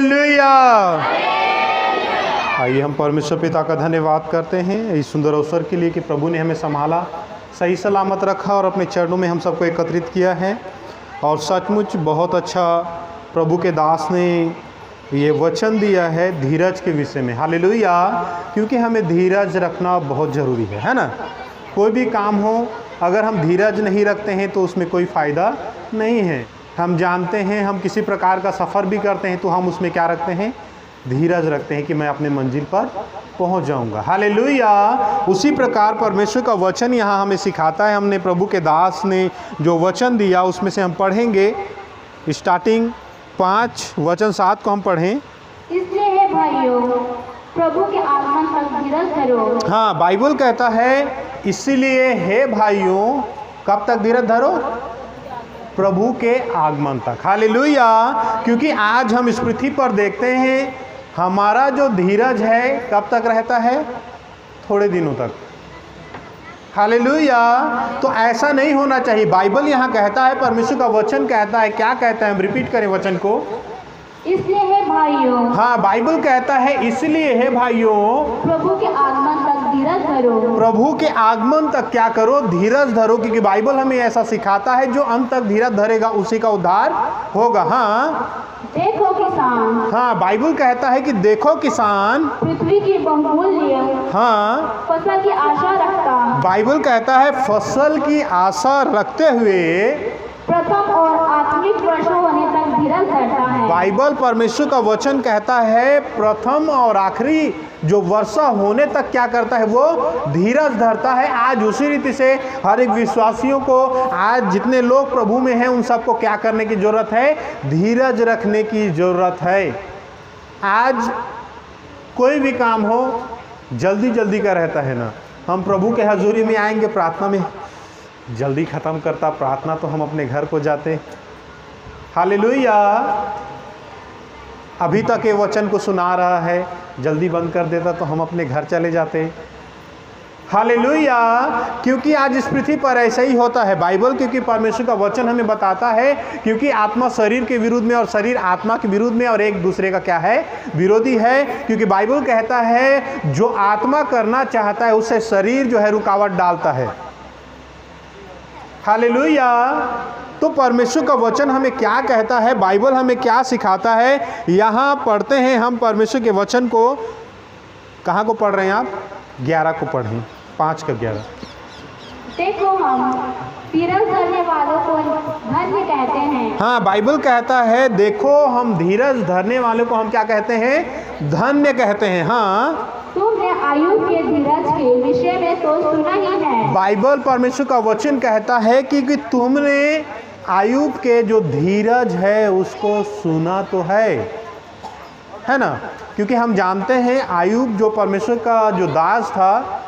Hallelujah. आइए हम परमेश्वर पिता का धन्यवाद करते हैं इस सुंदर अवसर के लिए कि प्रभु ने हमें संभाला, सही सलामत रखा और अपने चरणों में हम सबको एकत्रित किया है। और सचमुच बहुत अच्छा प्रभु के दास ने ये वचन दिया है धीरज के विषय में। हालेलुया। क्योंकि हमें धीरज रखना बहुत ज़रूरी है ना। कोई भी काम हो, अगर हम धीरज नहीं रखते हैं तो उसमें कोई फ़ायदा नहीं है। हम जानते हैं, हम किसी प्रकार का सफ़र भी करते हैं तो हम उसमें क्या रखते हैं? धीरज रखते हैं कि मैं अपने मंजिल पर पहुंच जाऊंगा। हालेलुया। उसी प्रकार परमेश्वर का वचन यहाँ हमें सिखाता है। हमने प्रभु के दास ने जो वचन दिया उसमें से हम पढ़ेंगे स्टार्टिंग 5 वचन 7 को हम पढ़ें। इसलिए हे भाइयों, प्रभु के आगमन तक धीरज धरो। हाँ, बाइबल कहता है इसलिए हे भाइयों, कब तक धीरज धरो? प्रभु के आगमन तक। हालेलुया। क्योंकि आज हम इस पृथ्वी पर देखते हैं हमारा जो धीरज है कब तक रहता है? थोड़े दिनों तक। हालेलुया। तो ऐसा नहीं होना चाहिए। बाइबल यहाँ कहता है, परमेश्वर का वचन कहता है, क्या कहता है? हम रिपीट करें वचन को। इसलिए हे भाइयों, हाँ, बाइबल कहता है इसलिए हे भाइयों, प्रभु के आगमन तक धीरज धरो। प्रभु के आगमन तक क्या करो? धीरज धरो। क्योंकि बाइबल हमें ऐसा सिखाता है जो अंत तक धीरज धरेगा उसी का उद्धार होगा। हाँ, देखो किसान, हाँ, बाइबल कहता है कि देखो किसान पृथ्वी की बहुमूल्य हाँ, फसल की आशा रखता, बाइबल कहता है फसल की आशा रखते हुए प्रथम और आत्मिक वर्षों होने तक धीरज धरता है। बाइबल परमेश्वर का वचन कहता है प्रथम और आखिरी जो वर्षा होने तक क्या करता है? वो धीरज धरता है। आज उसी रीति से हर एक विश्वासियों को, आज जितने लोग प्रभु में हैं उन सबको क्या करने की जरूरत है? धीरज रखने की जरूरत है। आज कोई भी काम हो जल्दी जल्दी का रहता है ना। हम प्रभु के हजूरी में आएंगे, प्रार्थना में जल्दी ख़त्म करता, प्रार्थना तो हम अपने घर को जाते। हालेलुया। अभी तक ये वचन को सुना रहा है, जल्दी बंद कर देता तो हम अपने घर चले जाते। हालेलुया। क्योंकि आज इस पृथ्वी पर ऐसा ही होता है। बाइबल, क्योंकि परमेश्वर का वचन हमें बताता है, क्योंकि आत्मा शरीर के विरुद्ध में और शरीर आत्मा के विरुद्ध में और एक दूसरे का क्या है? विरोधी है। क्योंकि बाइबल कहता है जो आत्मा करना चाहता है उससे शरीर जो है रुकावट डालता है। हालेलुया। तो परमेश्वर का वचन हमें क्या कहता है? बाइबल हमें क्या सिखाता है? यहाँ पढ़ते हैं हम परमेश्वर के वचन को। कहाँ को पढ़ रहे हैं आप? 11 को पढ़ें, 5 का 11। देखो हम धीरज धरने वालों को धन्य कहते हैं। हाँ, बाइबल कहता है देखो हम धीरज धरने वालों को हम क्या कहते हैं? धन्य कहते हैं। हाँ, तुमने आयुब के धीरज के विषय में तो सुना ही है। बाइबल परमेश्वर का वचन कहता है कि तुमने आयुब के जो धीरज है उसको सुना तो है ना। क्योंकि हम जानते हैं आयुब जो परमेश्वर का जो दास था,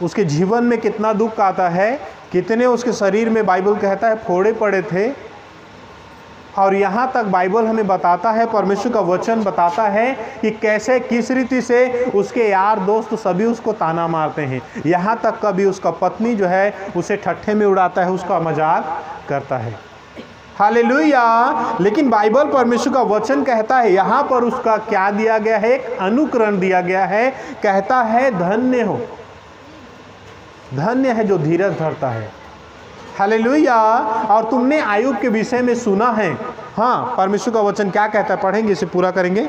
उसके जीवन में कितना दुख आता है, कितने उसके शरीर में बाइबल कहता है फोड़े पड़े थे। और यहाँ तक बाइबल हमें बताता है, परमेश्वर का वचन बताता है कि कैसे किस रीति से उसके यार दोस्त सभी उसको ताना मारते हैं। यहाँ तक कभी उसका पत्नी जो है उसे ठट्ठे में उड़ाता है, उसका मजाक करता है। हालेलुया। लेकिन बाइबल परमेश्वर का वचन कहता है यहाँ पर उसका क्या दिया गया है? एक अनुकरण दिया गया है। कहता है धन्य हो, धन्य है जो धीरज धरता है। हालेलुया। और तुमने आयुब के विषय में सुना है। हाँ, परमेश्वर का वचन क्या कहता है? पढ़ेंगे, इसे पूरा करेंगे।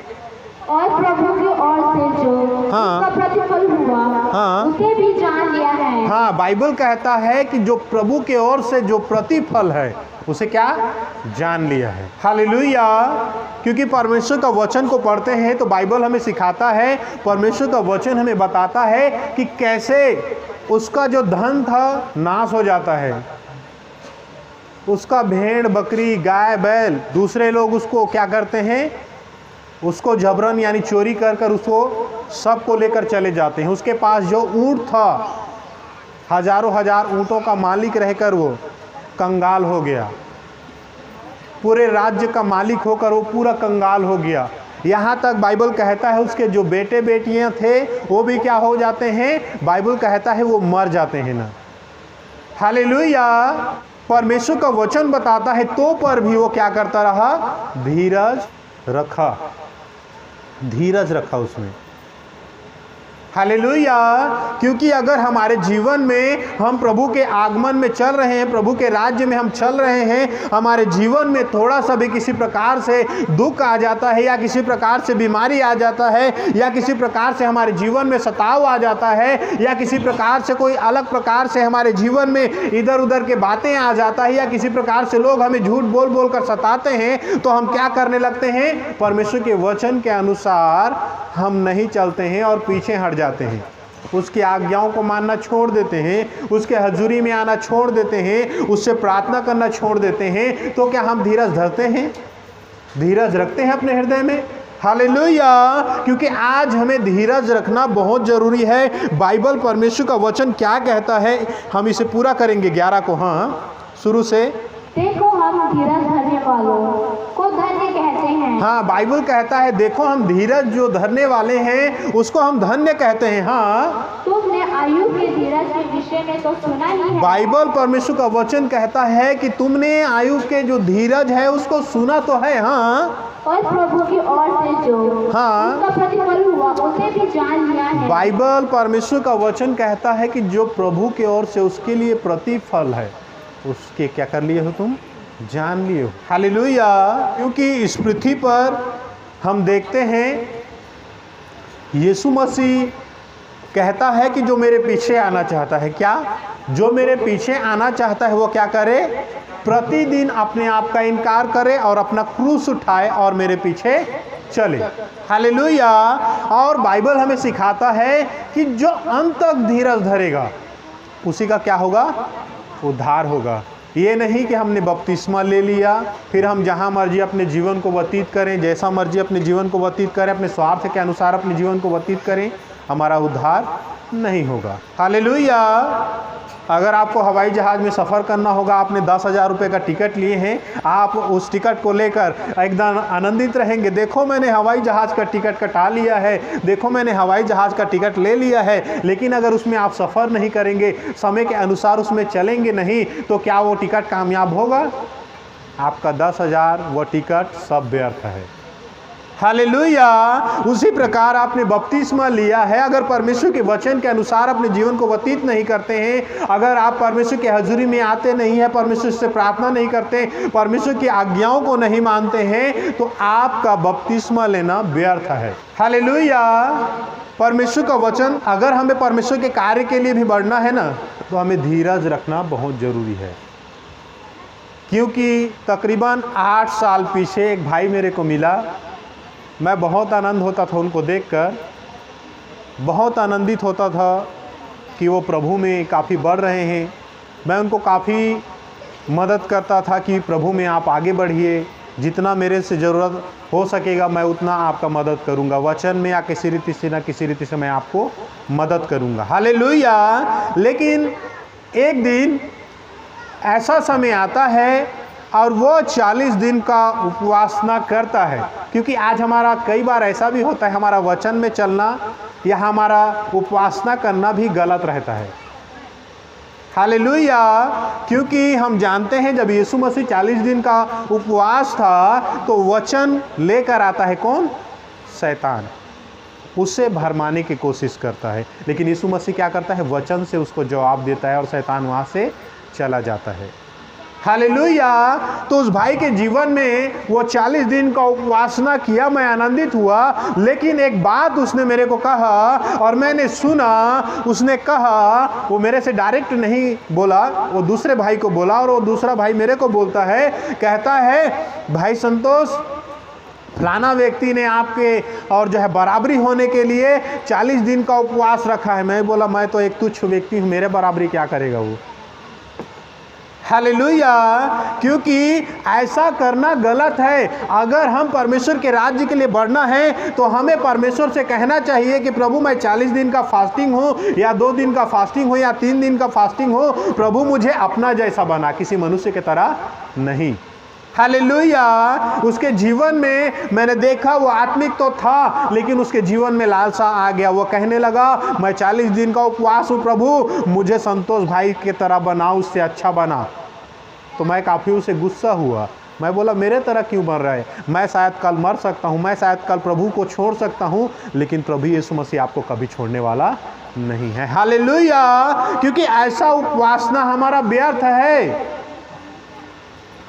और प्रभु की ओर से जो उसका प्रतिफल हुआ, हाँ, उसे भी जान लिया है। हाँ, बाइबल कहता है कि जो प्रभु के ओर से जो प्रतिफल है उसे क्या जान लिया है। हालेलुया। क्योंकि परमेश्वर का वचन को पढ़ते हैं तो बाइबल हमें सिखाता है, परमेश्वर का वचन हमें बताता है कि कैसे उसका जो धन था नाश हो जाता है। उसका भेड़ बकरी गाय बैल दूसरे लोग उसको क्या करते हैं? उसको जबरन यानी चोरी कर कर उसको सबको लेकर चले जाते हैं। उसके पास जो ऊँट था, हजारों हजार ऊँटों का मालिक रहकर वो कंगाल हो गया। पूरे राज्य का मालिक होकर वो पूरा कंगाल हो गया। यहाँ तक बाइबल कहता है उसके जो बेटे बेटियाँ थे वो भी क्या हो जाते हैं? बाइबल कहता है वो मर जाते हैं ना। हालेलुया। परमेश्वर का वचन बताता है तो पर भी वो क्या करता रहा? धीरज रखा। धीरज रखा उसमें। हालेलुया। क्योंकि अगर हमारे जीवन में हम प्रभु के आगमन में चल रहे हैं, प्रभु के राज्य में हम चल रहे हैं, हमारे जीवन में थोड़ा सा भी किसी प्रकार से दुख आ जाता है, या किसी प्रकार से बीमारी आ जाता है, या किसी प्रकार से हमारे जीवन में सताव आ जाता है, या किसी प्रकार से कोई अलग प्रकार से हमारे जीवन में इधर उधर के बातें आ जाता है, या किसी प्रकार से लोग हमें झूठ बोल बोल कर सताते हैं, तो हम क्या करने लगते हैं? परमेश्वर के वचन के अनुसार हम नहीं चलते हैं और पीछे हट जाते हैं। उसकी आज्ञाओं को मानना छोड़ देते हैं, उसके हजूरी में आना छोड़ देते हैं, उससे प्रार्थना करना छोड़ देते हैं। तो क्या हम धीरज धरते हैं, धीरज रखते हैं अपने हृदय में? हालेलुया। क्योंकि आज हमें धीरज रखना बहुत ज़रूरी है। बाइबल परमेश्वर का वचन क्या कहता है, हम इसे पूरा करेंगे 11 को। हाँ, शुरू से। देखो हम धीरज धरने वालों को धन्य कहते हैं। हाँ, बाइबल कहता है देखो हम धीरज जो धरने वाले हैं उसको हम धन्य कहते हैं। हाँ, तुमने आयु के धीरज के विषय में तो सुना ही है। बाइबल परमेश्वर का वचन कहता है कि तुमने आयु के जो धीरज है उसको सुना तो है। हाँ, और प्रभु की ओर से जो हाँ, उसका प्रतिफल हुआ उसे भी जान लिया है। बाइबल परमेश्वर का वचन कहता है कि जो प्रभु की ओर से उसके लिए प्रतिफल है उसके क्या कर लिए हो? तुम जान लिए हो। हालेलुया। क्योंकि इस पृथ्वी पर हम देखते हैं यीशु मसीह कहता है कि जो मेरे पीछे आना चाहता है, क्या? जो मेरे पीछे आना चाहता है वो क्या करे? प्रतिदिन अपने आप का इनकार करे और अपना क्रूस उठाए और मेरे पीछे चले। हालेलुया। और बाइबल हमें सिखाता है कि जो अंत तक धीरज धरेगा उसी का क्या होगा? उद्धार होगा। ये नहीं कि हमने बपतिस्मा ले लिया फिर हम जहाँ मर्जी अपने जीवन को व्यतीत करें, जैसा मर्जी अपने जीवन को व्यतीत करें, अपने स्वार्थ के अनुसार अपने जीवन को व्यतीत करें, हमारा उद्धार नहीं होगा। हालेलुया। अगर आपको हवाई जहाज़ में सफ़र करना होगा, आपने 10,000 रुपये का टिकट लिए हैं, आप उस टिकट को लेकर एकदम आनंदित रहेंगे, देखो मैंने हवाई जहाज़ का टिकट कटा लिया है, देखो मैंने हवाई जहाज़ का टिकट ले लिया है। लेकिन अगर उसमें आप सफ़र नहीं करेंगे, समय के अनुसार उसमें चलेंगे नहीं, तो क्या वो टिकट कामयाब होगा? आपका 10,000 वो टिकट सब व्यर्थ है। हालेलुया। उसी प्रकार आपने बपतिस्मा लिया है, अगर परमेश्वर के वचन के अनुसार अपने जीवन को व्यतीत नहीं करते हैं, अगर आप परमेश्वर के हजूरी में आते नहीं हैं, परमेश्वर से प्रार्थना नहीं करते, परमेश्वर की आज्ञाओं को नहीं मानते हैं, तो आपका बपतिस्मा लेना व्यर्थ है। हालेलुया। परमेश्वर का वचन, अगर हमें परमेश्वर के कार्य के लिए भी बढ़ना है ना, तो हमें धीरज रखना बहुत ज़रूरी है। क्योंकि तकरीबन 8 साल पीछे एक भाई मेरे को मिला, मैं बहुत आनंद होता था उनको देखकर, बहुत आनंदित होता था कि वो प्रभु में काफ़ी बढ़ रहे हैं। मैं उनको काफ़ी मदद करता था कि प्रभु में आप आगे बढ़िए, जितना मेरे से ज़रूरत हो सकेगा मैं उतना आपका मदद करूंगा, वचन में या किसी रीति से ना किसी रीति से मैं आपको मदद करूंगा। हालेलुया। लेकिन एक दिन ऐसा समय आता है और वो 40 दिन का उपवासना करता है। क्योंकि आज हमारा कई बार ऐसा भी होता है, हमारा वचन में चलना या हमारा उपवासना करना भी गलत रहता है। हालेलुया। क्योंकि हम जानते हैं जब यीशु मसीह 40 दिन का उपवास था तो वचन लेकर आता है कौन? शैतान। उससे भरमाने की कोशिश करता है, लेकिन यीशु मसीह क्या करता है? वचन से उसको जवाब देता है और शैतान वहाँ से चला जाता है। हालेलुया। तो उस भाई के जीवन में वो 40 दिन का उपवासना किया, मैं आनंदित हुआ। लेकिन एक बात उसने मेरे को कहा और मैंने सुना, उसने कहा, वो मेरे से डायरेक्ट नहीं बोला, वो दूसरे भाई को बोला, और वो दूसरा भाई मेरे को बोलता है, कहता है भाई संतोष, फलाना व्यक्ति ने आपके और जो है बराबरी होने के लिए 40 दिन का उपवास रखा है। मैं बोला मैं तो एक तुच्छ व्यक्ति हूँ, मेरे बराबरी क्या करेगा वो? हालेलुया। क्योंकि ऐसा करना गलत है। अगर हम परमेश्वर के राज्य के लिए बढ़ना है तो हमें परमेश्वर से कहना चाहिए कि प्रभु मैं 40 दिन का फास्टिंग हो या 2 दिन का फास्टिंग हो या 3 दिन का फास्टिंग हो, प्रभु मुझे अपना जैसा बना, किसी मनुष्य की तरह नहीं। हालेलुया। उसके जीवन में मैंने देखा वो आत्मिक तो था, लेकिन उसके जीवन में लालसा आ गया। वो कहने लगा मैं 40 दिन का उपवास हूँ प्रभु, मुझे संतोष भाई की तरह बना, उससे अच्छा बना। तो मैं काफ़ी उसे गुस्सा हुआ। मैं बोला मेरे तरह क्यों बन रहा है, मैं शायद कल मर सकता हूँ, मैं शायद कल प्रभु को छोड़ सकता हूँ, लेकिन प्रभु यीशु मसीह आपको कभी छोड़ने वाला नहीं है। हालेलुया। क्योंकि ऐसा उपासना हमारा व्यर्थ है।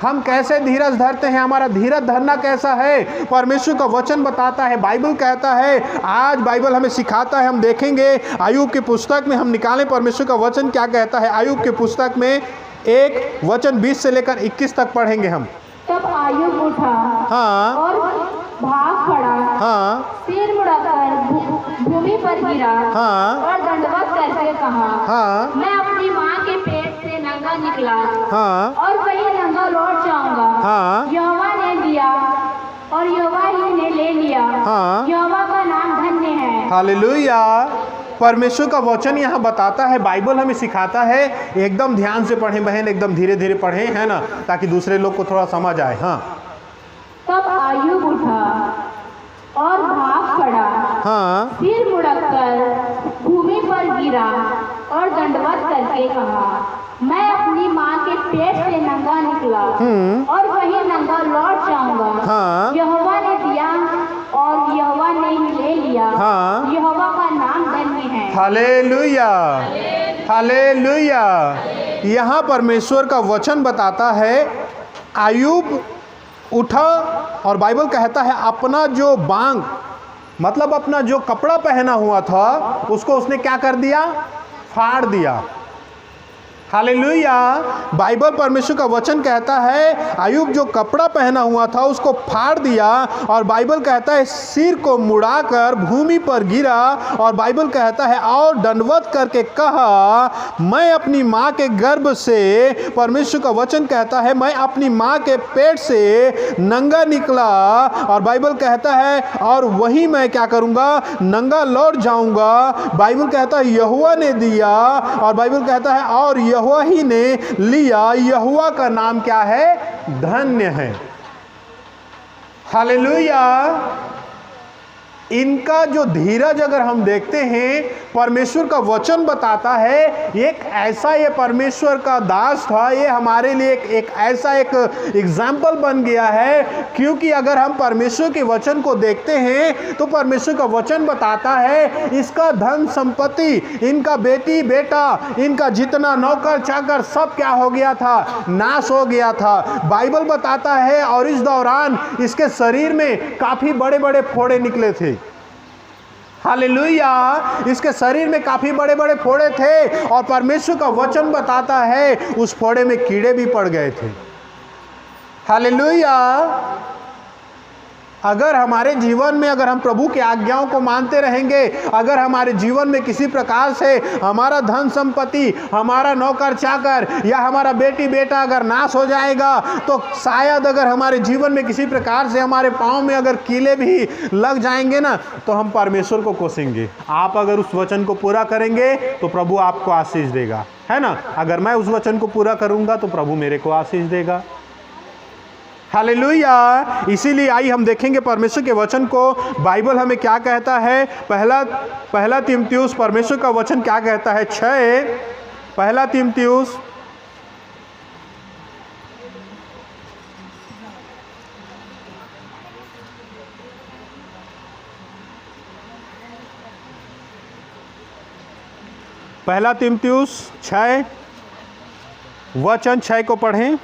हम कैसे धीरज धरते हैं, हमारा धीरज धरना कैसा है, परमेश्वर का वचन बताता है, बाइबल कहता है। आज बाइबल हमें सिखाता है, हम देखेंगे अय्यूब की पुस्तक में, हम निकालें परमेश्वर का वचन क्या कहता है। अय्यूब की पुस्तक में 1 वचन 20 से लेकर 21 तक पढ़ेंगे हम। तब अय्यूब उठा हाँ और भाग खड़ा, हाँ सिर मुड़कर भूमि पर गिरा हाँ और दंडवत करके कहा, हाँ मैं अपनी माँ के पेट से नंगा निकला हाँ और वही नंगा लौट जाऊंगा। हाँ यहोवा ने दिया और यहोवा ही ने ले लिया। हाँ। यहोवा का नाम धन्य है। हालेलुया। परमेश्वर का वचन यहाँ बताता है, बाइबल हमें सिखाता है। एकदम ध्यान से पढ़ें बहन, एकदम धीरे धीरे पढ़ें, है ना, ताकि दूसरे लोग को थोड़ा समझ आए। हाँ। तब अय्यूब उठा और भाग खड़ा, हाँ सिर मुड़कर भूमि पर गिरा और दंडवत करके कहा, मैं अपनी माँ के पेट से नंगा निकला और वही नंगा लौट जाऊंगा। हाँ। यहोवा ने दिया और यहोवा ने ही ले लिया। हाँ। यहोवा का नाम धन्य है। हालेलुया। हालेलुया। यहाँ परमेश्वर का वचन बताता है, अय्यूब उठा और बाइबल कहता है अपना जो बांग, मतलब अपना जो कपड़ा पहना हुआ था, उसको उसने क्या कर दिया, फाड़ दिया। हालेलुया। बाइबल परमेश्वर का वचन कहता है अय्यूब जो कपड़ा पहना हुआ था उसको फाड़ दिया, और बाइबल कहता है सिर को मुड़ाकर भूमि पर गिरा, और बाइबल कहता है और दंडवत करके कहा, मैं अपनी माँ के गर्भ से, परमेश्वर का वचन कहता है मैं अपनी माँ के पेट से नंगा निकला, और बाइबल कहता है और वही मैं क्या करूँगा, नंगा लौट जाऊँगा। बाइबल कहता है यहोवा ने दिया, और बाइबल कहता है और यहोवा ही ने लिया। यहोवा का नाम क्या है, धन्य है। हालेलुया। इनका जो धीरज अगर हम देखते हैं, परमेश्वर का वचन बताता है एक ऐसा, ये परमेश्वर का दास था, ये हमारे लिए एक ऐसा एक एग्जाम्पल बन गया है। क्योंकि अगर हम परमेश्वर के वचन को देखते हैं तो परमेश्वर का वचन बताता है इसका धन संपत्ति, इनका बेटी बेटा, इनका जितना नौकर चाकर सब क्या हो गया था, नाश हो गया था। बाइबल बताता है और इस दौरान इसके शरीर में काफी बड़े बड़े फोड़े निकले थे। हालेलुया। इसके शरीर में काफी बड़े बड़े फोड़े थे, और परमेश्वर का वचन बताता है उस फोड़े में कीड़े भी पड़ गए थे। हालेलुया। अगर हमारे जीवन में, अगर हम प्रभु की आज्ञाओं को मानते रहेंगे, अगर हमारे जीवन में किसी प्रकार से हमारा धन संपत्ति, हमारा नौकर चाकर या हमारा बेटी बेटा अगर नाश हो जाएगा, तो शायद अगर हमारे जीवन में किसी प्रकार से हमारे पाँव में अगर कीले भी लग जाएंगे ना, तो हम परमेश्वर को कोसेंगे। आप अगर उस वचन को पूरा करेंगे तो प्रभु आपको आशीष देगा, है ना। अगर मैं उस वचन को पूरा करूँगा तो प्रभु मेरे को आशीष देगा। हालेलुया। इसीलिए आई हम देखेंगे परमेश्वर के वचन को, बाइबल हमें क्या कहता है। पहला तीमुथियुस, परमेश्वर का वचन क्या कहता है, 6, पहला तीमुथियुस 6 वचन 6 को पढ़ें।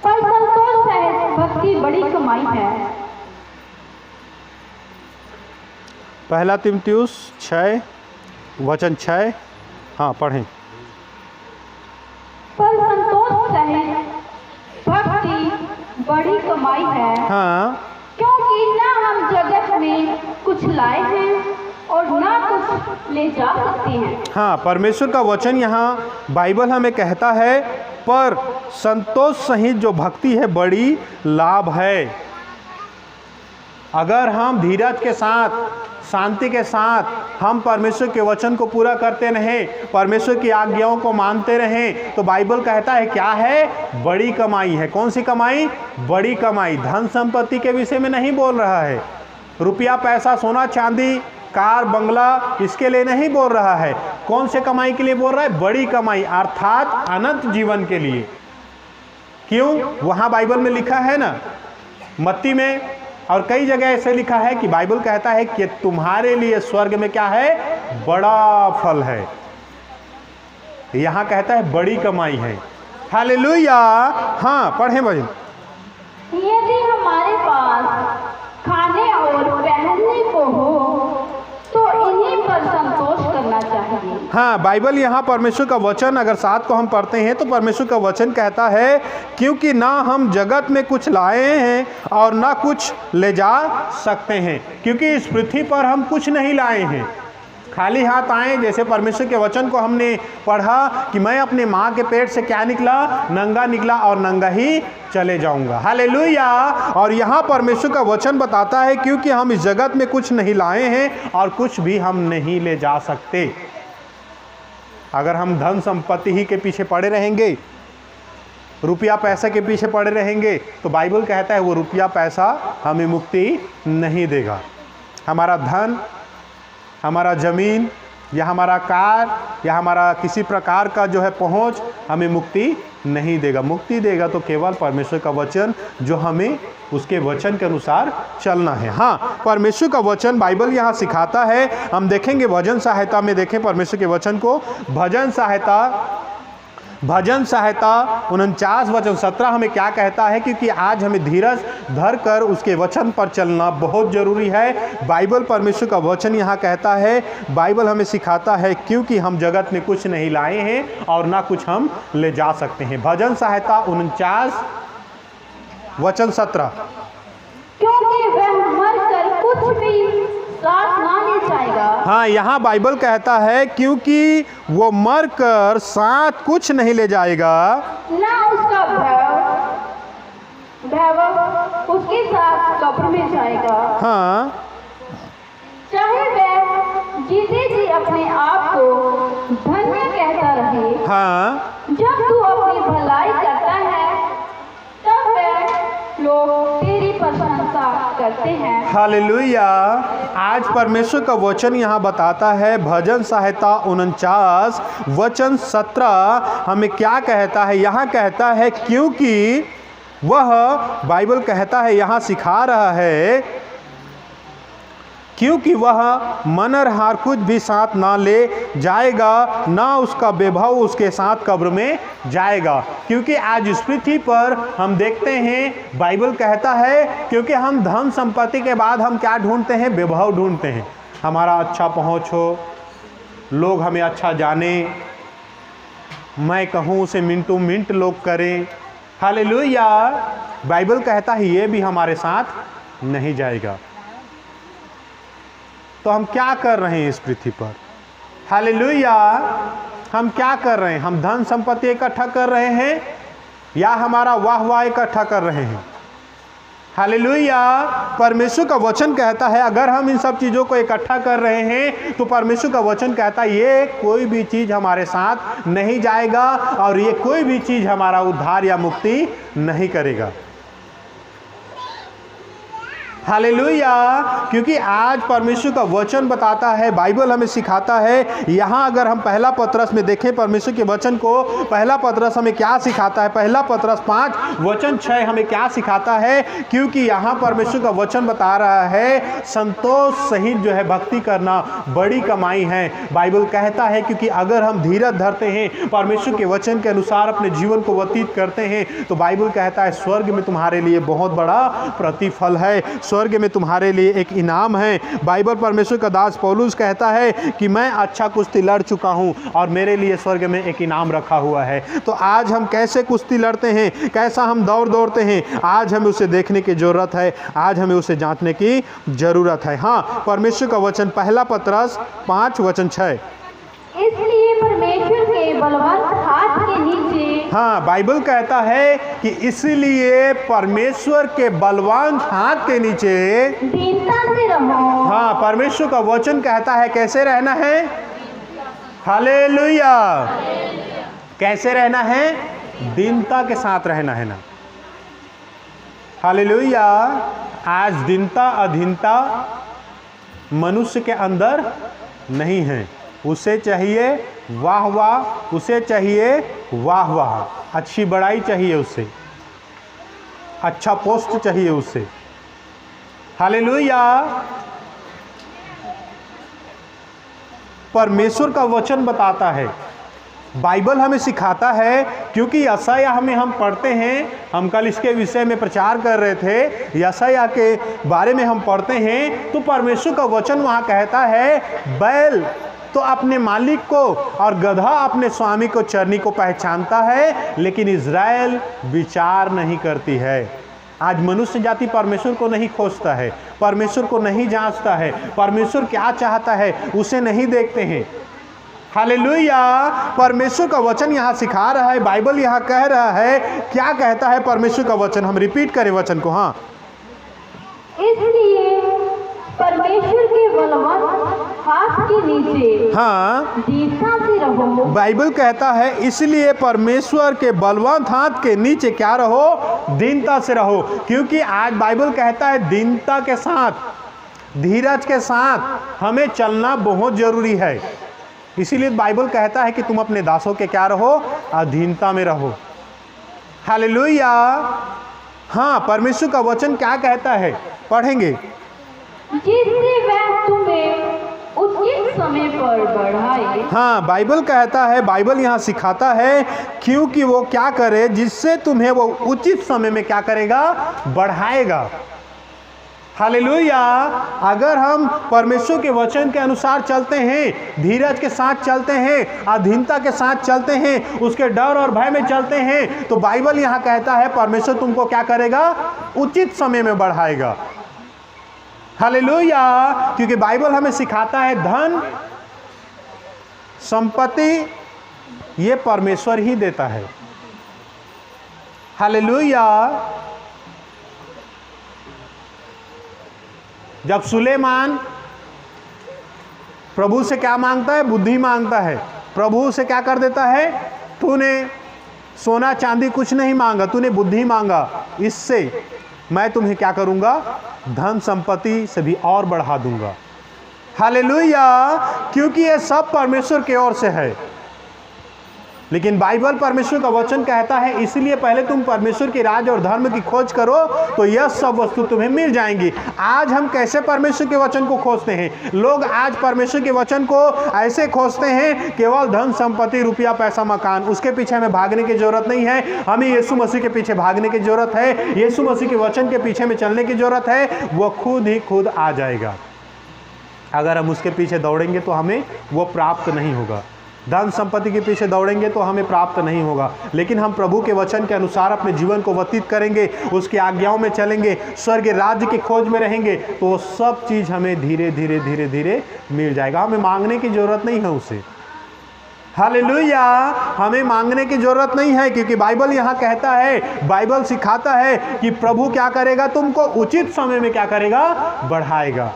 पर संतोष सहित भक्ति बड़ी कमाई है। पहला तीमुथियुस 6 वचन 6, हाँ पढ़ें। पर संतोष सहित भक्ति बड़ी कमाई है, हाँ, क्योंकि ना हम जगत में कुछ लाए हैं और ना कुछ ले जा सकते हैं। हाँ, परमेश्वर का वचन यहाँ बाइबल हमें कहता है पर संतोष सहित जो भक्ति है बड़ी लाभ है। अगर हम धीरज के साथ, शांति के साथ हम परमेश्वर के वचन को पूरा करते रहें, परमेश्वर की आज्ञाओं को मानते रहें, तो बाइबल कहता है क्या है, बड़ी कमाई है। कौन सी कमाई, बड़ी कमाई। धन संपत्ति के विषय में नहीं बोल रहा है, रुपया पैसा सोना चांदी कार बंगला इसके लिए नहीं बोल रहा है। कौन से कमाई के लिए बोल रहा है? बड़ी कमाई, अर्थात अनंत जीवन के लिए। क्यों? वहां बाइबल में लिखा है ना, मत्ती में और कई जगह ऐसे लिखा है कि बाइबल कहता है कि तुम्हारे लिए स्वर्ग में क्या है? बड़ा फल है। यहां कहता है बड़ी कमाई है। हालेलुया। हाँ, पढ़ें भजन। यदि हमारे पास खाने और पहनने को हो तो इन्हीं पर संतोष करना चाहिए। हाँ, बाइबल यहाँ परमेश्वर का वचन अगर 7 को हम पढ़ते हैं तो परमेश्वर का वचन कहता है क्योंकि ना हम जगत में कुछ लाए हैं और ना कुछ ले जा सकते हैं। क्योंकि इस पृथ्वी पर हम कुछ नहीं लाए हैं, खाली हाथ आए। जैसे परमेश्वर के वचन को हमने पढ़ा कि मैं अपने माँ के पेट से क्या निकला? नंगा निकला और नंगा ही चले जाऊंगा। हालेलुया। और यहाँ परमेश्वर का वचन बताता है क्योंकि हम इस जगत में कुछ नहीं लाए हैं और कुछ भी हम नहीं ले जा सकते। अगर हम धन संपत्ति ही के पीछे पड़े रहेंगे, रुपया पैसा के पीछे पड़े रहेंगे, तो बाइबल कहता है वो रुपया पैसा हमें मुक्ति नहीं देगा। हमारा धन, हमारा ज़मीन या हमारा कार या हमारा किसी प्रकार का जो है पहुंच हमें मुक्ति नहीं देगा। मुक्ति देगा तो केवल परमेश्वर का वचन, जो हमें उसके वचन के अनुसार चलना है। हाँ, परमेश्वर का वचन बाइबल यहाँ सिखाता है। हम देखेंगे भजन सहायता में, देखें परमेश्वर के वचन को। भजन सहायता 49 वचन 17 हमें क्या कहता है? क्योंकि आज हमें धीरज धर कर उसके वचन पर चलना बहुत ज़रूरी है। बाइबल परमेश्वर का वचन यहाँ कहता है, बाइबल हमें सिखाता है क्योंकि हम जगत में कुछ नहीं लाए हैं और ना कुछ हम ले जा सकते हैं। भजन सहायता 49 वचन 17। क्योंकि वह मर कर कुछ भी साथ ना ले जाएगा। हाँ, यहाँ बाइबल कहता है क्योंकि वो मर कर साथ कुछ नहीं ले जाएगा, ना उसका भैभव उसके साथ कब्र में जाएगा। हाँ, चाहे वह जीते जी अपने आप को धन्य कहता रहे। हाँ, जब तू अपनी भलाई करता है तब वह लोग तेरी प्रशंसा करते हैं। हालेलुया। आज परमेश्वर का वचन यहाँ बताता है, भजन सहायता 49 वचन 17 हमें क्या कहता है? यहाँ कहता है क्योंकि वह, बाइबल कहता है यहाँ सिखा रहा है, क्योंकि वह मनरहार कुछ भी साथ ना ले जाएगा, ना उसका वैभव उसके साथ कब्र में जाएगा। क्योंकि आज इस पृथ्वी पर हम देखते हैं, बाइबल कहता है क्योंकि हम धन संपत्ति के बाद हम क्या ढूंढते हैं? वैभव ढूंढते हैं। हमारा अच्छा पहुँच हो, लोग हमें अच्छा जाने, मैं कहूँ उसे मिनटों मिनट लोग करें। हालेलुया। बाइबल कहता है ये भी हमारे साथ नहीं जाएगा। तो हम क्या कर रहे हैं इस पृथ्वी पर? हालेलुया। हम क्या कर रहे हैं? हम धन संपत्ति इकट्ठा कर रहे हैं या हमारा वाह इकट्ठा कर रहे हैं? हालेलुया। परमेश्वर का वचन कहता है अगर हम इन सब चीज़ों को इकट्ठा कर रहे हैं तो परमेश्वर का वचन कहता है ये कोई भी चीज़ हमारे साथ नहीं जाएगा और ये कोई भी चीज़ हमारा उद्धार या मुक्ति नहीं करेगा। हालेलुया। क्योंकि आज परमेश्वर का वचन बताता है, बाइबल हमें सिखाता है। यहाँ अगर हम पहला पतरस में देखें परमेश्वर के वचन को, पहला पतरस हमें क्या सिखाता है? पहला पतरस 5 वचन 6 हमें क्या सिखाता है? क्योंकि यहाँ परमेश्वर का वचन बता रहा है संतोष सहित जो है भक्ति करना बड़ी कमाई है। बाइबल कहता है क्योंकि अगर हम धीरज धरते हैं, परमेश्वर के वचन के अनुसार अपने जीवन को व्यतीत करते हैं, तो बाइबल कहता है स्वर्ग में तुम्हारे लिए बहुत बड़ा प्रतिफल है, स्वर्ग में तुम्हारे लिए एक इनाम है। बाइबल परमेश्वर का दास पौलुस कहता है कि मैं अच्छा कुश्ती लड़ चुका हूं और मेरे लिए स्वर्ग में एक इनाम रखा हुआ है। तो आज हम कैसे कुश्ती लड़ते हैं, कैसा हम दौड़ते हैं, आज हमें उसे देखने की जरूरत है, आज हमें उसे जांचने की जरूरत है। हाँ, परमेश्वर का वचन पहला पतरस 5 वचन 6। इसलिए परमेश्वर के बलवंत हाथ के नीचे, हाँ, बाइबल कहता है कि इसलिए परमेश्वर के बलवान हाथ के नीचे दीनता से रहो। हाँ, परमेश्वर का वचन कहता है कैसे रहना है? हालेलुया। कैसे रहना है? दीनता के साथ रहना है ना। हालेलुया। आज दीनता अधीनता मनुष्य के अंदर नहीं है। उसे चाहिए वाह वाह, उसे चाहिए वाह वाह, अच्छी बड़ाई चाहिए उसे, अच्छा पोस्ट चाहिए उसे। हालेलुया। परमेश्वर का वचन बताता है, बाइबल हमें सिखाता है, क्योंकि यशायाह में हम पढ़ते हैं, हम कल इसके विषय में प्रचार कर रहे थे, यशायाह के बारे में हम पढ़ते हैं, तो परमेश्वर का वचन वहाँ कहता है, बैल तो अपने मालिक को और गधा अपने स्वामी को चरनी को पहचानता है, लेकिन इज़राइल विचार नहीं करती है। आज मनुष्य जाति परमेश्वर को नहीं खोजता है, परमेश्वर को नहीं जांचता है, परमेश्वर क्या चाहता है उसे नहीं देखते हैं। हालेलुया। परमेश्वर का वचन यहाँ सिखा रहा है, बाइबल यहाँ कह रहा है, क्या कहता है परमेश्वर का वचन? हम रिपीट करें वचन को। हाँ, इसलिए परमेश्वर के बलवंत हाथ के नीचे हाँ, दीनता से रहो। बाइबल कहता है इसलिए परमेश्वर के बलवंत हाथ के नीचे क्या रहो? दीनता से रहो। क्योंकि आज बाइबल कहता है दीनता के साथ, धीरज के साथ हमें चलना बहुत जरूरी है। इसीलिए बाइबल कहता है कि तुम अपने दासों के क्या रहो? अधीनता में रहो। हालेलुया। हाँ, परमेश्वर का वचन क्या कहता है, पढ़ेंगे। जिससे वह तुम्हें उचित समय पर बढ़ाए। हाँ, बाइबल कहता है, बाइबल यहाँ सिखाता है, क्योंकि वो क्या करे? जिससे तुम्हें वो उचित समय में क्या करेगा? बढ़ाएगा। हालेलुया। अगर हम परमेश्वर के वचन के अनुसार चलते हैं, धीरज के साथ चलते हैं, अधीनता के साथ चलते हैं, उसके डर और भय में चलते हैं, तो बाइबल यहाँ कहता है परमेश्वर तुमको क्या करेगा? उचित समय में बढ़ाएगा। हालेलुया। क्योंकि बाइबल हमें सिखाता है धन संपत्ति ये परमेश्वर ही देता है। हालेलुया। जब सुलेमान प्रभु से क्या मांगता है? बुद्धि मांगता है। प्रभु से क्या कर देता है? तूने सोना चांदी कुछ नहीं मांगा, तूने बुद्धि मांगा, इससे मैं तुम्हें क्या करूंगा? धन संपत्ति से भी और बढ़ा दूंगा। हालेलुया। क्योंकि ये सब परमेश्वर की ओर से है। लेकिन बाइबल परमेश्वर का वचन कहता है इसलिए पहले तुम परमेश्वर के राज और धर्म की खोज करो तो यह सब वस्तु तुम्हें मिल जाएंगी। आज हम कैसे परमेश्वर के वचन को खोजते हैं? लोग आज परमेश्वर के वचन को ऐसे खोजते हैं, केवल धन संपत्ति, रुपया, पैसा, मकान, उसके पीछे हमें भागने की जरूरत नहीं है। हमें यीशु मसीह के पीछे भागने की जरूरत है, यीशु मसीह के वचन के पीछे में चलने की जरूरत है। वो खुद ही खुद आ जाएगा। अगर हम उसके पीछे दौड़ेंगे तो हमें वो प्राप्त नहीं होगा। धन संपत्ति के पीछे दौड़ेंगे तो हमें प्राप्त नहीं होगा। लेकिन हम प्रभु के वचन के अनुसार अपने जीवन को व्यतीत करेंगे, उसकी आज्ञाओं में चलेंगे, स्वर्ग राज्य की खोज में रहेंगे, तो सब चीज़ हमें धीरे धीरे धीरे धीरे मिल जाएगा। हमें मांगने की जरूरत नहीं है उसे। हालेलुया। हमें मांगने की जरूरत नहीं है, क्योंकि बाइबल यहाँ कहता है, बाइबल सिखाता है कि प्रभु क्या करेगा? तुमको उचित समय में क्या करेगा? बढ़ाएगा।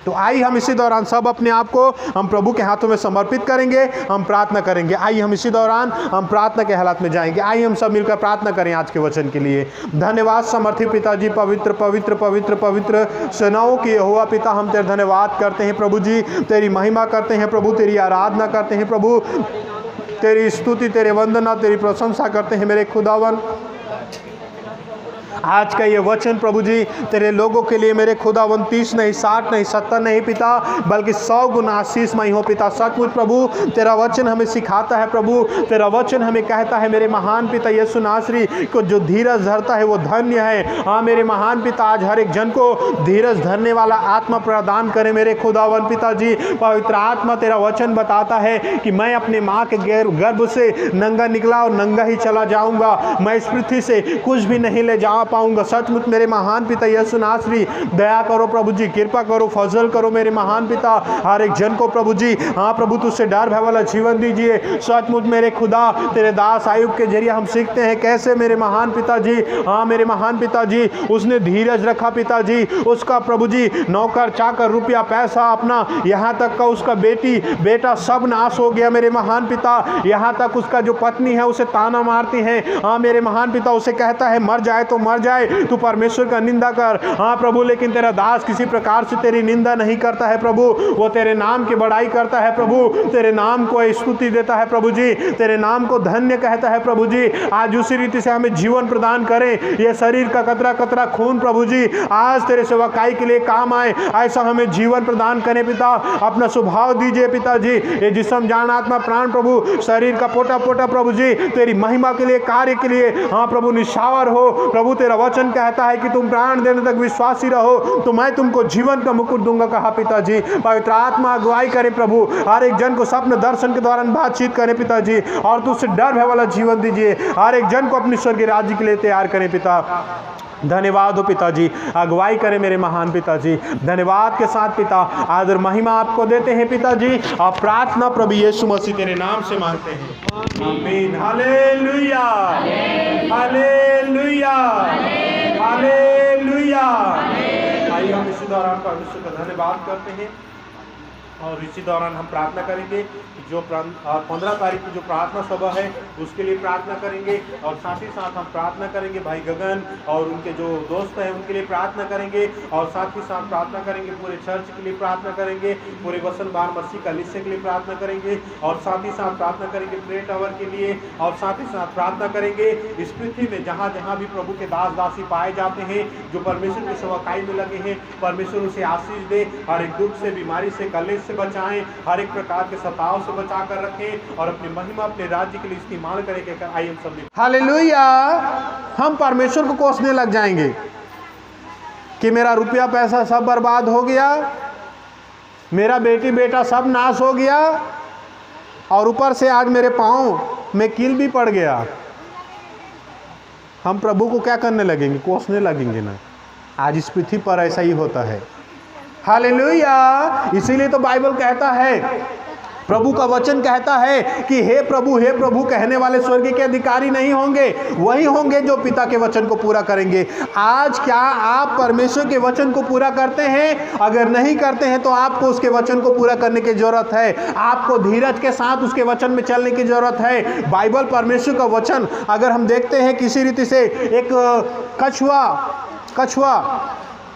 तो आइए हम इसी दौरान सब अपने आप को हम प्रभु के हाथों में समर्पित करेंगे, हम प्रार्थना करेंगे। आइए हम इसी दौरान हम प्रार्थना के हालात में जाएंगे। आइए हम सब मिलकर प्रार्थना करें आज के वचन के लिए। धन्यवाद समर्थी पिताजी, पवित्र पवित्र पवित्र पवित्र सेनाओं की यहोवा पिता, हम तेरे धन्यवाद करते हैं प्रभु जी, तेरी महिमा करते हैं प्रभु, तेरी आराधना करते हैं प्रभु, तेरी स्तुति, तेरे वंदना, तेरी प्रशंसा करते हैं मेरे खुदावन। आज का ये वचन प्रभु जी तेरे लोगों के लिए मेरे खुदावन 30 नहीं, 60 नहीं, 70 नहीं पिता, बल्कि 100 गुना आशीषमय हो पिता। सचमुच प्रभु तेरा वचन हमें सिखाता है प्रभु, तेरा वचन हमें कहता है मेरे महान पिता यीशु नासरी को जो धीरज धरता है वो धन्य है। हाँ मेरे महान पिता, आज हर एक जन को धीरज धरने वाला आत्मा प्रदान करे मेरे खुदावन पिताजी। पवित्र आत्मा तेरा वचन बताता है कि मैं अपने माँ के गर्भ से नंगा निकला और नंगा ही चला जाऊंगा, मैं इस पृथ्वी से कुछ भी नहीं ले जा पाऊंगा। सचमुच मेरे महान पिता यीशु नासरी दया करो प्रभु जी, कृपा करो, फजल करो मेरे महान पिता हर एक जन को प्रभु जी। हाँ प्रभु तुझसे डर भय वाला जीवन दीजिए। सचमुच मेरे खुदा तेरे दास आयुब के जरिए हम सीखते हैं कैसे मेरे महान पिताजी, हाँ मेरे महान पिताजी उसने धीरज रखा पिताजी। उसका प्रभु जी नौकर चाकर, रुपया पैसा अपना, यहाँ तक का उसका बेटा सब नाश हो गया मेरे महान पिता। यहाँ तक उसका जो पत्नी है उसे ताना मारती है। हाँ मेरे महान पिता उसे कहता है मर जाए तो मर मर जाए तू परमेश्वर का निंदा कर। हाँ प्रभु, लेकिन तेरा दास किसी प्रकार से तेरी निंदा नहीं करता है प्रभु, वो तेरे नाम की बड़ाई करता है प्रभु, तेरे नाम को स्तुति देता है प्रभु जी, तेरे नाम को धन्य कहता है प्रभु जी। आज उसी रीति से हमें जीवन प्रदान करें, ये शरीर का कतरा कतरा खून प्रभु जी आज तेरे सेवकाई के लिए काम आए, ऐसा हमें जीवन प्रदान करें पिता। अपना स्वभाव दीजिए पिताजी, ये जिस्म जान आत्मा प्राण प्रभु, शरीर का पोटा पोटा प्रभु जी तेरी महिमा के लिए, कार्य के लिए हाँ प्रभु निशावर हो प्रभु। तेरा वचन कहता है कि तुम प्राण देने तक विश्वासी रहो तो मैं तुमको जीवन का मुकुट दूंगा कहा पिताजी। पवित्र आत्मा अगुवाई करे प्रभु, हर एक जन को स्वप्न दर्शन के दौरान बातचीत करें पिताजी, और तुझसे डर भय वाला जीवन दीजिए। हर एक जन को अपनी स्वर्गीय राज्य के लिए तैयार करें पिता। धन्यवाद हो पिताजी, अगुवाई करें मेरे महान पिताजी। धन्यवाद के साथ पिता आदर महिमा आपको देते हैं पिताजी, और प्रार्थना प्रभु यीशु मसीह तेरे नाम से मांगते हैं, आमीन। Hallelujah hallelujah hallelujah. आइए हम इसी दौरान परमेश्वर का धन्यवाद करते हैं, और इसी दौरान हम प्रार्थना करेंगे। जो 15 तारीख की जो प्रार्थना सभा है उसके लिए प्रार्थना करेंगे, और साथ ही साथ हम प्रार्थना करेंगे भाई गगन और उनके जो दोस्त हैं उनके लिए प्रार्थना करेंगे, और साथ ही साथ प्रार्थना करेंगे पूरे चर्च के लिए प्रार्थना करेंगे, पूरे वसन बार मसीह का लिस्से के लिए प्रार्थना करेंगे, और साथ ही साथ प्रार्थना करेंगे प्रे टावर के लिए, और साथ ही साथ प्रार्थना करेंगे इस पृथ्वी में जहाँ जहाँ भी प्रभु के दास दासी पाए जाते हैं, जो परमेश्वर की सेवकाई में लगे हैं, परमेश्वर उसे आशीष दे, हर एक दुख से, बीमारी से, कलेश से बचाएं, हर एक प्रकार के सताव से बचा कर रखें, और अपनी महिमा अपने राज्य के लिए इस्तेमाल करेंगे। आइए हम सब हालेलुया। हम परमेश्वर को कोसने लग जाएंगे कि मेरा रुपया पैसा सब बर्बाद हो गया, मेरा बेटी बेटा सब नाश हो गया, और ऊपर से आज मेरे पाँव में कील भी पड़ गया। हम प्रभु को क्या करने लगेंगे? कोसने लगेंगे ना। आज इस पृथ्वी पर ऐसा ही होता है। हालेलुया। इसीलिए तो बाइबल कहता है, प्रभु का वचन कहता है कि हे प्रभु कहने वाले स्वर्ग के अधिकारी नहीं होंगे, वही होंगे जो पिता के वचन को पूरा करेंगे। आज क्या आप परमेश्वर के वचन को पूरा करते हैं? अगर नहीं करते हैं तो आपको उसके वचन को पूरा करने की जरूरत है। आपको धीरज के साथ उसके वचन में चलने की जरूरत है। बाइबल परमेश्वर का वचन अगर हम देखते हैं किसी रीति से, एक कछुआ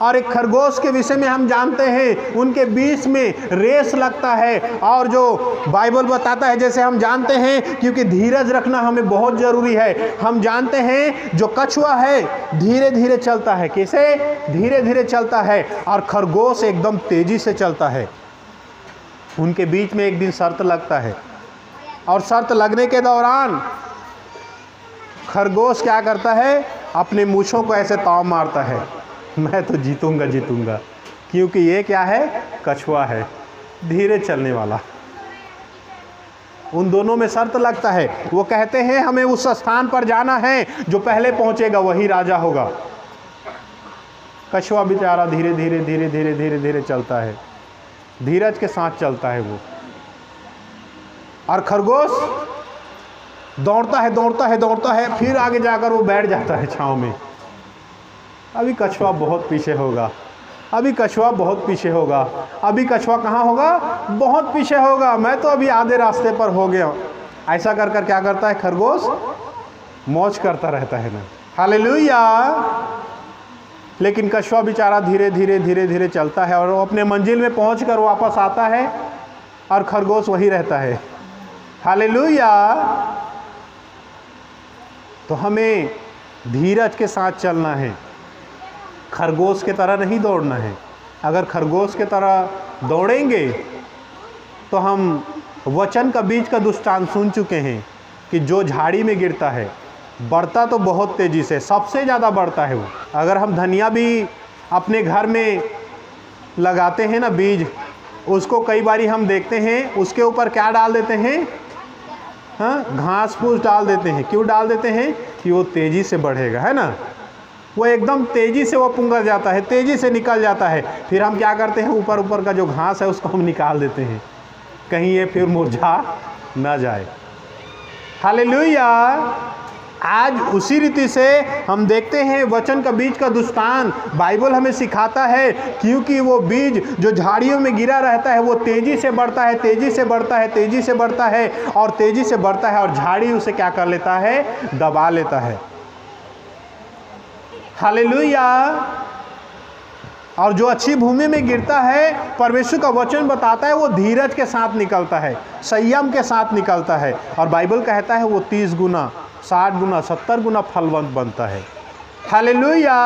और एक खरगोश के विषय में हम जानते हैं, उनके बीच में रेस लगता है, और जो बाइबल बताता है, जैसे हम जानते हैं, क्योंकि धीरज रखना हमें बहुत ज़रूरी है। हम जानते हैं जो कछुआ है धीरे धीरे चलता है, कैसे धीरे धीरे चलता है, और खरगोश एकदम तेज़ी से चलता है। उनके बीच में एक दिन शर्त लगता है, और शर्त लगने के दौरान खरगोश क्या करता है? अपने मूँछों को ऐसे ताव मारता है, मैं तो जीतूंगा, क्योंकि ये क्या है? कछुआ है, धीरे चलने वाला। उन दोनों में शर्त लगता है। वो कहते हैं हमें उस स्थान पर जाना है, जो पहले पहुंचेगा वही राजा होगा। कछुआ बेचारा धीरे धीरे चलता है, धीरज के साथ चलता है वो, और खरगोश दौड़ता है, फिर आगे जाकर वो बैठ जाता है छांव में। अभी कछुआ बहुत पीछे होगा, अभी कछुआ कहाँ होगा? बहुत पीछे होगा। मैं तो अभी आधे रास्ते पर हो गया। ऐसा कर कर क्या करता है खरगोश? मौज करता रहता है ना। हालेलुया। लेकिन कछुआ बेचारा धीरे धीरे चलता है, और वो अपने मंजिल में पहुंचकर वापस आता है, और खरगोश वही रहता है। हालेलुया। तो हमें धीरज के साथ चलना है, खरगोश के तरह नहीं दौड़ना है। अगर खरगोश के तरह दौड़ेंगे तो हम वचन का बीज का दृष्टांत सुन चुके हैं कि जो झाड़ी में गिरता है बढ़ता तो बहुत तेज़ी से, सबसे ज़्यादा बढ़ता है वो। अगर हम धनिया भी अपने घर में लगाते हैं ना बीज, उसको कई बारी हम देखते हैं उसके ऊपर क्या डाल देते हैं? हाँ, घास फूस डाल देते हैं। क्यों डाल देते हैं? कि वो तेज़ी से बढ़ेगा, है ना। वो एकदम तेज़ी से वो पुंगर जाता है, तेज़ी से निकल जाता है। फिर हम क्या करते हैं? ऊपर का जो घास है उसको हम निकाल देते हैं, कहीं ये फिर मुरझा ना जाए। हालेलुया। आज उसी रीति से हम देखते हैं वचन का बीज का दृष्टांत बाइबल हमें सिखाता है, क्योंकि वो बीज जो झाड़ियों में गिरा रहता है वो तेज़ी से बढ़ता है, तेज़ी से बढ़ता है, तेज़ी से बढ़ता है, और तेज़ी से बढ़ता है, और झाड़ी उसे क्या कर लेता है? दबा लेता है। हालेलुया। और जो अच्छी भूमि में गिरता है, परमेश्वर का वचन बताता है वो धीरज के साथ निकलता है, संयम के साथ निकलता है, और बाइबल कहता है वो 30 गुना 60 गुना 70 गुना फलवंत बनता है। हालेलुया।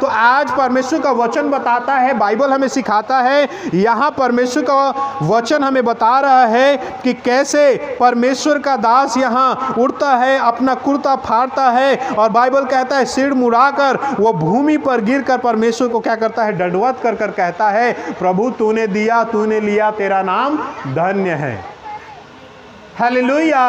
तो आज परमेश्वर का वचन बताता है, बाइबल हमें सिखाता है, यहाँ परमेश्वर का वचन हमें बता रहा है कि कैसे परमेश्वर का दास यहाँ उड़ता है, अपना कुर्ता फाड़ता है, और बाइबल कहता है सिर मुड़ाकर वो भूमि पर गिरकर परमेश्वर को क्या करता है, दंडवत कर कर कहता है, प्रभु तूने दिया तूने लिया, तेरा नाम धन्य है। हालेलुया।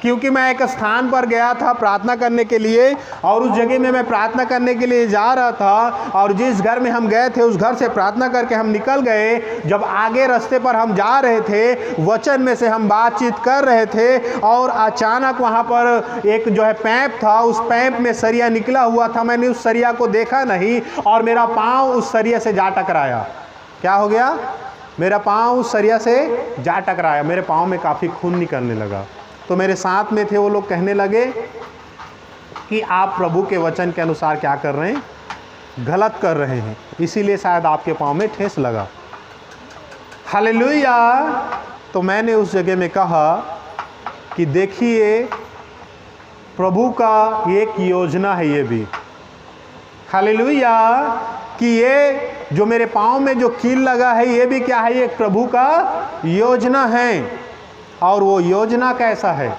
क्योंकि मैं एक स्थान पर गया था प्रार्थना करने के लिए, और उस जगह में मैं प्रार्थना करने के लिए जा रहा था, और जिस घर में हम गए थे उस घर से प्रार्थना करके हम निकल गए। जब आगे रास्ते पर हम जा रहे थे, वचन में से हम बातचीत कर रहे थे, और अचानक वहाँ पर एक जो है पैप था, उस पैप में सरिया निकला हुआ था। मैंने उस सरिया को देखा नहीं, और मेरा पाँव उस सरिया से जा टकराया। क्या हो गया? मेरा पाँव उस सरिया से जा टकराया। मेरे पाँव में काफ़ी खून निकलने लगा। तो मेरे साथ में थे वो लोग कहने लगे कि आप प्रभु के वचन के अनुसार क्या कर रहे हैं, गलत कर रहे हैं, इसीलिए शायद आपके पाँव में ठेस लगा। हालेलुया। तो मैंने उस जगह में कहा कि देखिए प्रभु का एक योजना है ये भी। हालेलुया। कि ये जो मेरे पाँव में जो कील लगा है ये भी क्या है, ये प्रभु का योजना है। और वो योजना कैसा है?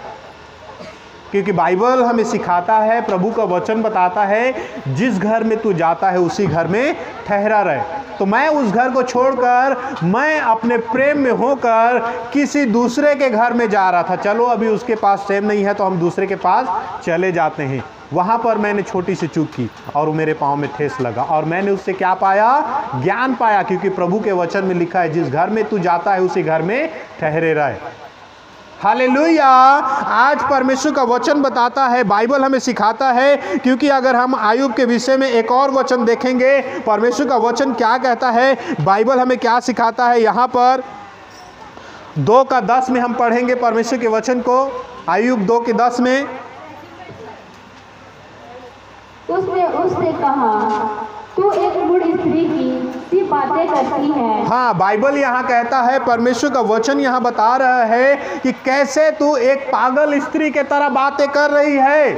क्योंकि बाइबल हमें सिखाता है, प्रभु का वचन बताता है, जिस घर में तू जाता है उसी घर में ठहरा रहे। तो मैं उस घर को छोड़कर मैं अपने प्रेम में होकर किसी दूसरे के घर में जा रहा था। चलो अभी उसके पास टाइम नहीं है तो हम दूसरे के पास चले जाते हैं। वहाँ पर मैंने छोटी सी चूक की और मेरे पाँव में ठेस लगा, और मैंने उससे क्या पाया? ज्ञान पाया। क्योंकि प्रभु के वचन में लिखा है, जिस घर में तू जाता है उसी घर में ठहरे रहे। हालेलुया। आज परमेश्वर का वचन बताता है, बाइबल हमें सिखाता है। क्योंकि अगर हम आयुब के विषय में एक और वचन देखेंगे, परमेश्वर का वचन क्या कहता है, बाइबल हमें क्या सिखाता है, यहाँ पर 2:10 में हम पढ़ेंगे परमेश्वर के वचन को। आयुब 2:10 में उसने उससे कहा, तू एक मूढ़ स्त्री की सी बातें करती है। हाँ, बाइबल यहाँ कहता है, परमेश्वर का वचन यहाँ बता रहा है कि कैसे तू एक पागल स्त्री के तरह बातें कर रही है।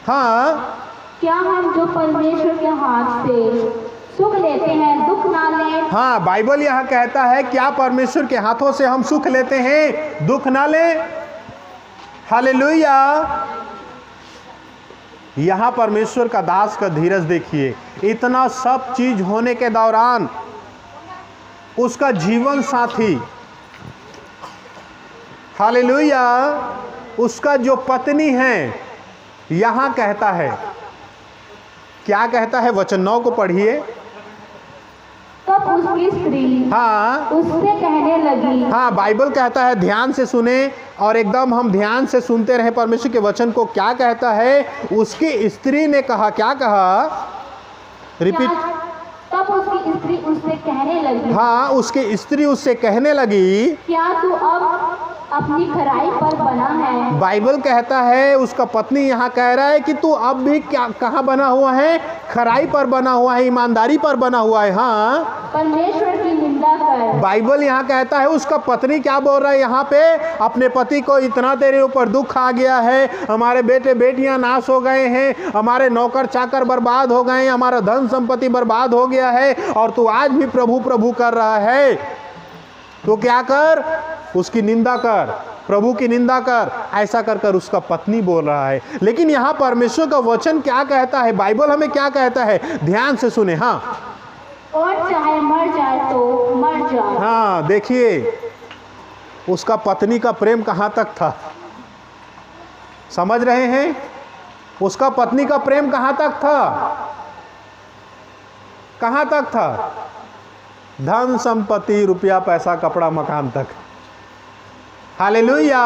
हाँ, क्या हम जो परमेश्वर के हाथ से सुख लेते हैं दुख ना ले? हाँ, बाइबल यहाँ कहता है क्या परमेश्वर के हाथों से हम सुख लेते हैं, दुख ना ले। हालेलुया। यहाँ परमेश्वर का दास का धीरज देखिए। इतना सब चीज होने के दौरान उसका जीवन साथी, हालेलुया, उसका जो पत्नी है, यहाँ कहता है, क्या कहता है? वचन 9 को पढ़िए। तब उसकी स्त्री हाँ, उससे कहने लगी। हाँ, बाइबल कहता है, ध्यान से सुने और एकदम हम ध्यान से सुनते रहे परमेश्वर के वचन को। क्या कहता है? उसकी स्त्री ने कहा, क्या कहा? रिपीट। तब उसकी स्त्री उससे कहने लगी। हाँ, उसकी स्त्री उससे कहने लगी, क्या तू अब अपनी खराई पर बना है? बाइबल कहता है, उसका पत्नी यहाँ कह रहा है कि तू अब भी क्या कहाँ बना हुआ है? खराई पर बना हुआ है, ईमानदारी पर बना हुआ है। हाँ, परमेश्वर की निंदा कर। बाइबल यहाँ कहता है, उसका पत्नी क्या बोल रहा है यहाँ पे? अपने पति को, इतना तेरे ऊपर दुख आ गया है, हमारे बेटे बेटियां नाश हो गए हैं, हमारे नौकर चाकर बर्बाद हो गए हैं, हमारा धन संपत्ति बर्बाद हो गया है, और तू आज भी प्रभु प्रभु कर रहा है। तो क्या कर? उसकी निंदा कर, प्रभु की निंदा कर। ऐसा कर कर उसका पत्नी बोल रहा है। लेकिन यहाँ परमेश्वर का वचन क्या कहता है, बाइबल हमें क्या कहता है? ध्यान से सुने। हाँ, और चाहे मर जाए तो मर जाए। हाँ, देखिए उसका पत्नी का प्रेम कहाँ तक था, समझ रहे हैं? उसका पत्नी का प्रेम कहाँ तक था? कहाँ तक था? धन संपत्ति, रुपया पैसा कपड़ा मकान तक। हालेलुया।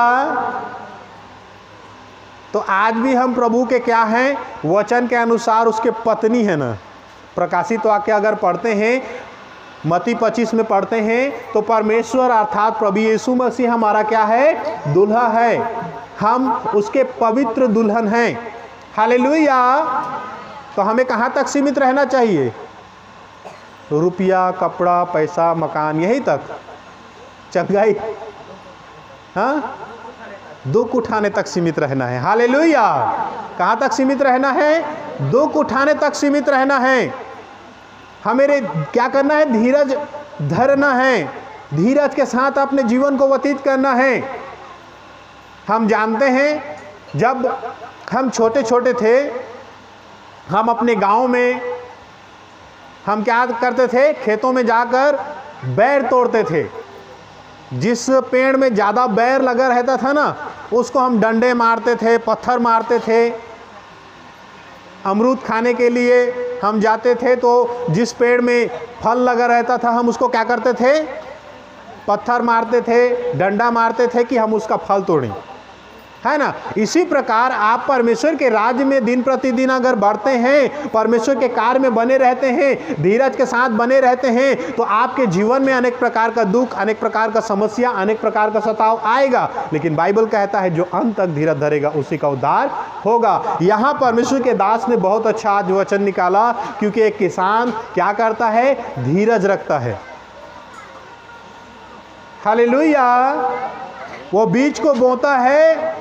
तो आज भी हम प्रभु के क्या हैं? वचन के अनुसार उसके पत्नी है ना। प्रकाशित वाक्य अगर पढ़ते हैं, मत्ती 25 में पढ़ते हैं, तो परमेश्वर अर्थात प्रभु यीशु मसीह हमारा क्या है? दुल्हा है। हम उसके पवित्र दुल्हन हैं। हालेलुया। तो हमें कहाँ तक सीमित रहना चाहिए? रुपया, कपड़ा, पैसा, मकान, यही तक, चंगाई, हाँ, दुख उठाने तक सीमित रहना है। हालेलुया। कहाँ तक सीमित रहना है? दुख उठाने तक सीमित रहना है। हमें क्या करना है? धीरज धरना है, धीरज के साथ अपने जीवन को व्यतीत करना है। हम जानते हैं जब हम छोटे छोटे थे, हम अपने गांव में हम क्या करते थे? खेतों में जाकर बैर तोड़ते थे। जिस पेड़ में ज़्यादा बैर लगा रहता था ना, उसको हम डंडे मारते थे, पत्थर मारते थे। अमरूद खाने के लिए हम जाते थे तो जिस पेड़ में फल लगा रहता था, हम उसको क्या करते थे? पत्थर मारते थे, डंडा मारते थे कि हम उसका फल तोड़ें, है ना। इसी प्रकार आप परमेश्वर के राज्य में दिन प्रतिदिन अगर बढ़ते हैं, परमेश्वर के कार्य में बने रहते हैं, धीरज के साथ बने रहते हैं, तो आपके जीवन में अनेक प्रकार का दुख, अनेक प्रकार का समस्या, अनेक प्रकार का सताव आएगा। लेकिन बाइबल कहता है जो अंत तक धीरज धरेगा उसी का उद्धार होगा। यहाँ परमेश्वर के दास ने बहुत अच्छा आज वचन निकाला, क्योंकि एक किसान क्या करता है? धीरज रखता है। हालेलुया। वो बीज को बोता है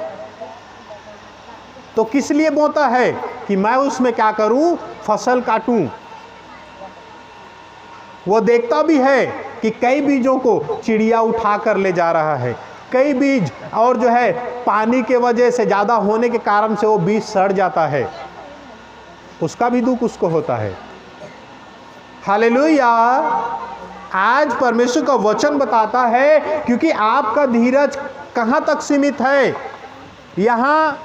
तो किस लिए बोता है? कि मैं उसमें क्या करूं? फसल काटूं। वो देखता भी है कि कई बीजों को चिड़िया उठा कर ले जा रहा है, कई बीज और जो है पानी के वजह से ज़्यादा होने के कारण से वो बीज सड़ जाता है, उसका भी दुख उसको होता है। हालेलुया। आज परमेश्वर का वचन बताता है, क्योंकि आपका धीरज कहाँ तक सीमित है। यहाँ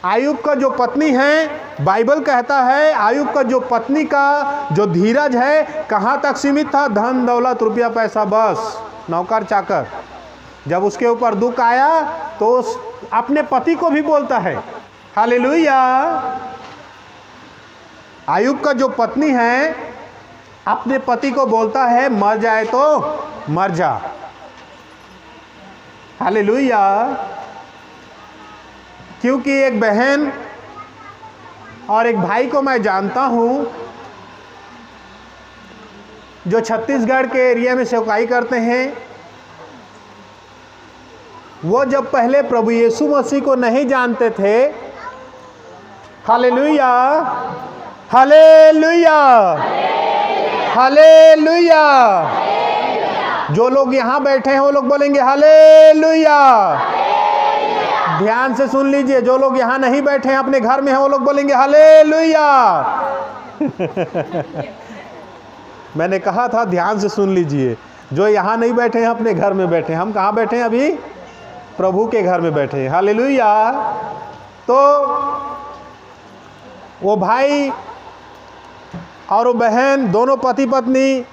आयुब का जो पत्नी है, बाइबल कहता है आयुब का जो पत्नी का जो धीरज है कहाँ तक सीमित था? धन दौलत, रुपया पैसा, बस नौकर चाकर। जब उसके ऊपर दुख आया तो अपने पति को भी बोलता है। हालेलुया। आयुब का जो पत्नी है अपने पति को बोलता है मर जाए तो मर जा। हालेलुया। क्योंकि एक बहन और एक भाई को मैं जानता हूं जो छत्तीसगढ़ के एरिया में सेवकाई करते हैं। वो जब पहले प्रभु यीशु मसीह को नहीं जानते थे, हालेलुया, हालेलुया, हालेलुया, जो लोग यहाँ बैठे हैं वो लोग बोलेंगे हालेलुया। ध्यान से सुन लीजिए, जो लोग यहाँ नहीं बैठे हैं अपने घर में हैं वो लोग बोलेंगे हालेलुया। मैंने कहा था ध्यान से सुन लीजिए, जो यहाँ नहीं बैठे हैं अपने घर में बैठे हैं। हम कहाँ बैठे हैं अभी? प्रभु के घर में बैठे हैं। हालेलुया। तो वो भाई और वो बहन दोनों पति पत्नी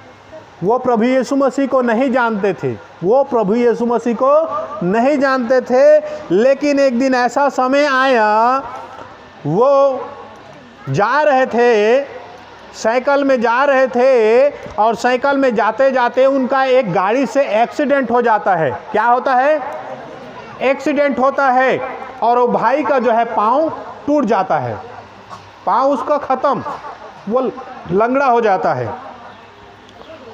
वो प्रभु यीशु मसीह को नहीं जानते थे, वो प्रभु यीशु मसीह को नहीं जानते थे। लेकिन एक दिन ऐसा समय आया, वो जा रहे थे, साइकिल में जा रहे थे और साइकिल में जाते जाते उनका एक गाड़ी से एक्सीडेंट हो जाता है। क्या होता है? एक्सीडेंट होता है और वो भाई का जो है पाँव टूट जाता है, पाँव उसका ख़त्म, वो लंगड़ा हो जाता है।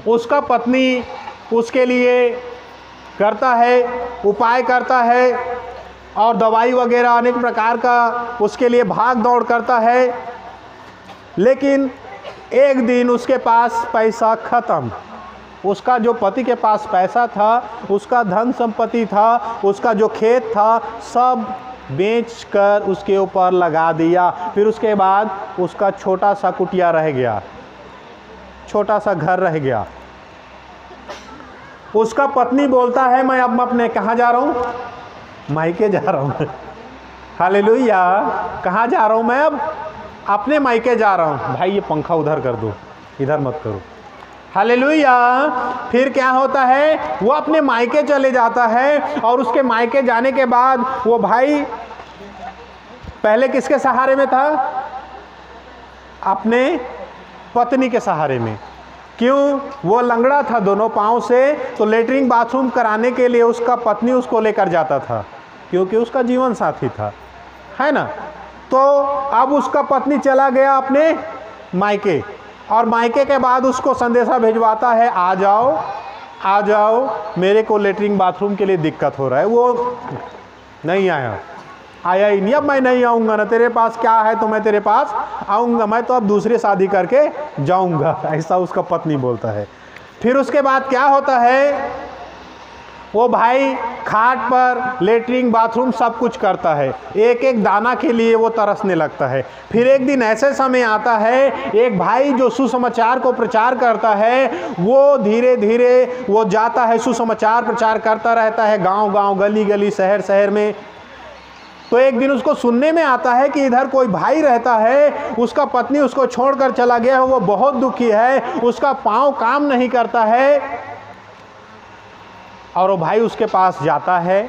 उसका पत्नी उसके लिए करता है, उपाय करता है और दवाई वगैरह अनेक प्रकार का उसके लिए भाग दौड़ करता है। लेकिन एक दिन उसके पास पैसा ख़त्म। उसका जो पति के पास पैसा था, उसका धन संपत्ति था, उसका जो खेत था, सब बेचकर उसके ऊपर लगा दिया। फिर उसके बाद उसका छोटा सा कुटिया रह गया, छोटा सा घर रह गया। उसका पत्नी बोलता है मैं अब अपने कहाँ जा रहा हूँ? मायके जा रहा हूँ। हालेलुया। कहाँ जा रहा हूँ मैं? अब अपने मायके जा रहा हूँ। भाई ये पंखा उधर कर दो, इधर मत करो। हालेलुया। फिर क्या होता है? वो अपने मायके चले जाता है और उसके मायके जाने के बाद वो भाई पहले किसके सहारे में था? अपने पत्नी के सहारे में। क्यों? वो लंगड़ा था दोनों पाँव से, तो लेटरिन बाथरूम कराने के लिए उसका पत्नी उसको लेकर जाता था, क्योंकि उसका जीवन साथी था, है ना। तो अब उसका पत्नी चला गया अपने मायके, और मायके के बाद उसको संदेशा भिजवाता है, आ जाओ, मेरे को लेटरिन बाथरूम के लिए दिक्कत हो रहा है। वो नहीं आया ही नहीं। अब मैं नहीं आऊँगा ना, तेरे पास क्या है तो मैं तेरे पास आऊँगा, मैं तो अब दूसरी शादी करके जाऊँगा, ऐसा उसका पत्नी बोलता है। फिर उसके बाद क्या होता है, वो भाई खाट पर लेटरिन बाथरूम सब कुछ करता है, एक एक दाना के लिए वो तरसने लगता है। फिर एक दिन ऐसे समय आता है, एक भाई जो सुसमाचार को प्रचार करता है, वो धीरे धीरे वो जाता है, सुसमाचार प्रचार करता रहता है गांव गांव, गली गली, शहर शहर में। तो एक दिन उसको सुनने में आता है कि इधर कोई भाई रहता है, उसका पत्नी उसको छोड़कर चला गया है, वो बहुत दुखी है, उसका पाँव काम नहीं करता है। और वो भाई उसके पास जाता है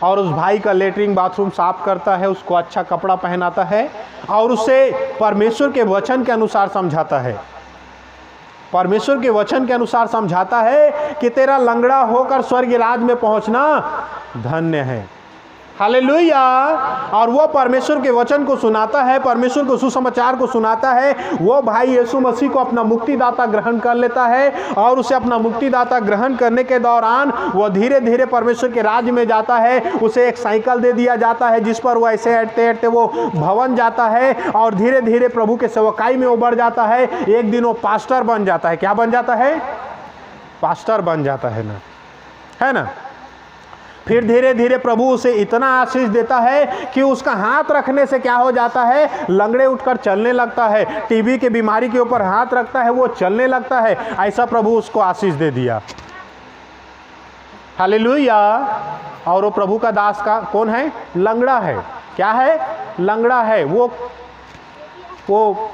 और उस भाई का लेटरिन बाथरूम साफ करता है, उसको अच्छा कपड़ा पहनाता है और उसे परमेश्वर के वचन के अनुसार समझाता है। परमेश्वर के वचन के अनुसार समझाता है कि तेरा लंगड़ा होकर स्वर्ग राज में पहुंचना धन्य है। हालेलुया। और वो परमेश्वर के वचन को सुनाता है, परमेश्वर को सुसमाचार को सुनाता है। वो भाई यीशु मसीह को अपना मुक्तिदाता ग्रहण कर लेता है और उसे अपना मुक्तिदाता ग्रहण करने के दौरान वो धीरे धीरे परमेश्वर के राज्य में जाता है। उसे एक साइकिल दे दिया जाता है जिस पर वो ऐसे हटते वो भवन जाता है और धीरे धीरे प्रभु के सेवकाई में वो बढ़ जाता है। एक दिन वो पास्टर बन जाता है। क्या बन जाता है? पास्टर बन जाता है ना, है ना। फिर धीरे धीरे प्रभु उसे इतना आशीष देता है कि उसका हाथ रखने से क्या हो जाता है, लंगड़े उठकर चलने लगता है। टीबी के बीमारी के ऊपर हाथ रखता है, वो चलने लगता है। ऐसा प्रभु उसको आशीष दे दिया। हालेलुया। और वो प्रभु का दास का कौन है? लंगड़ा है। क्या है? लंगड़ा है। वो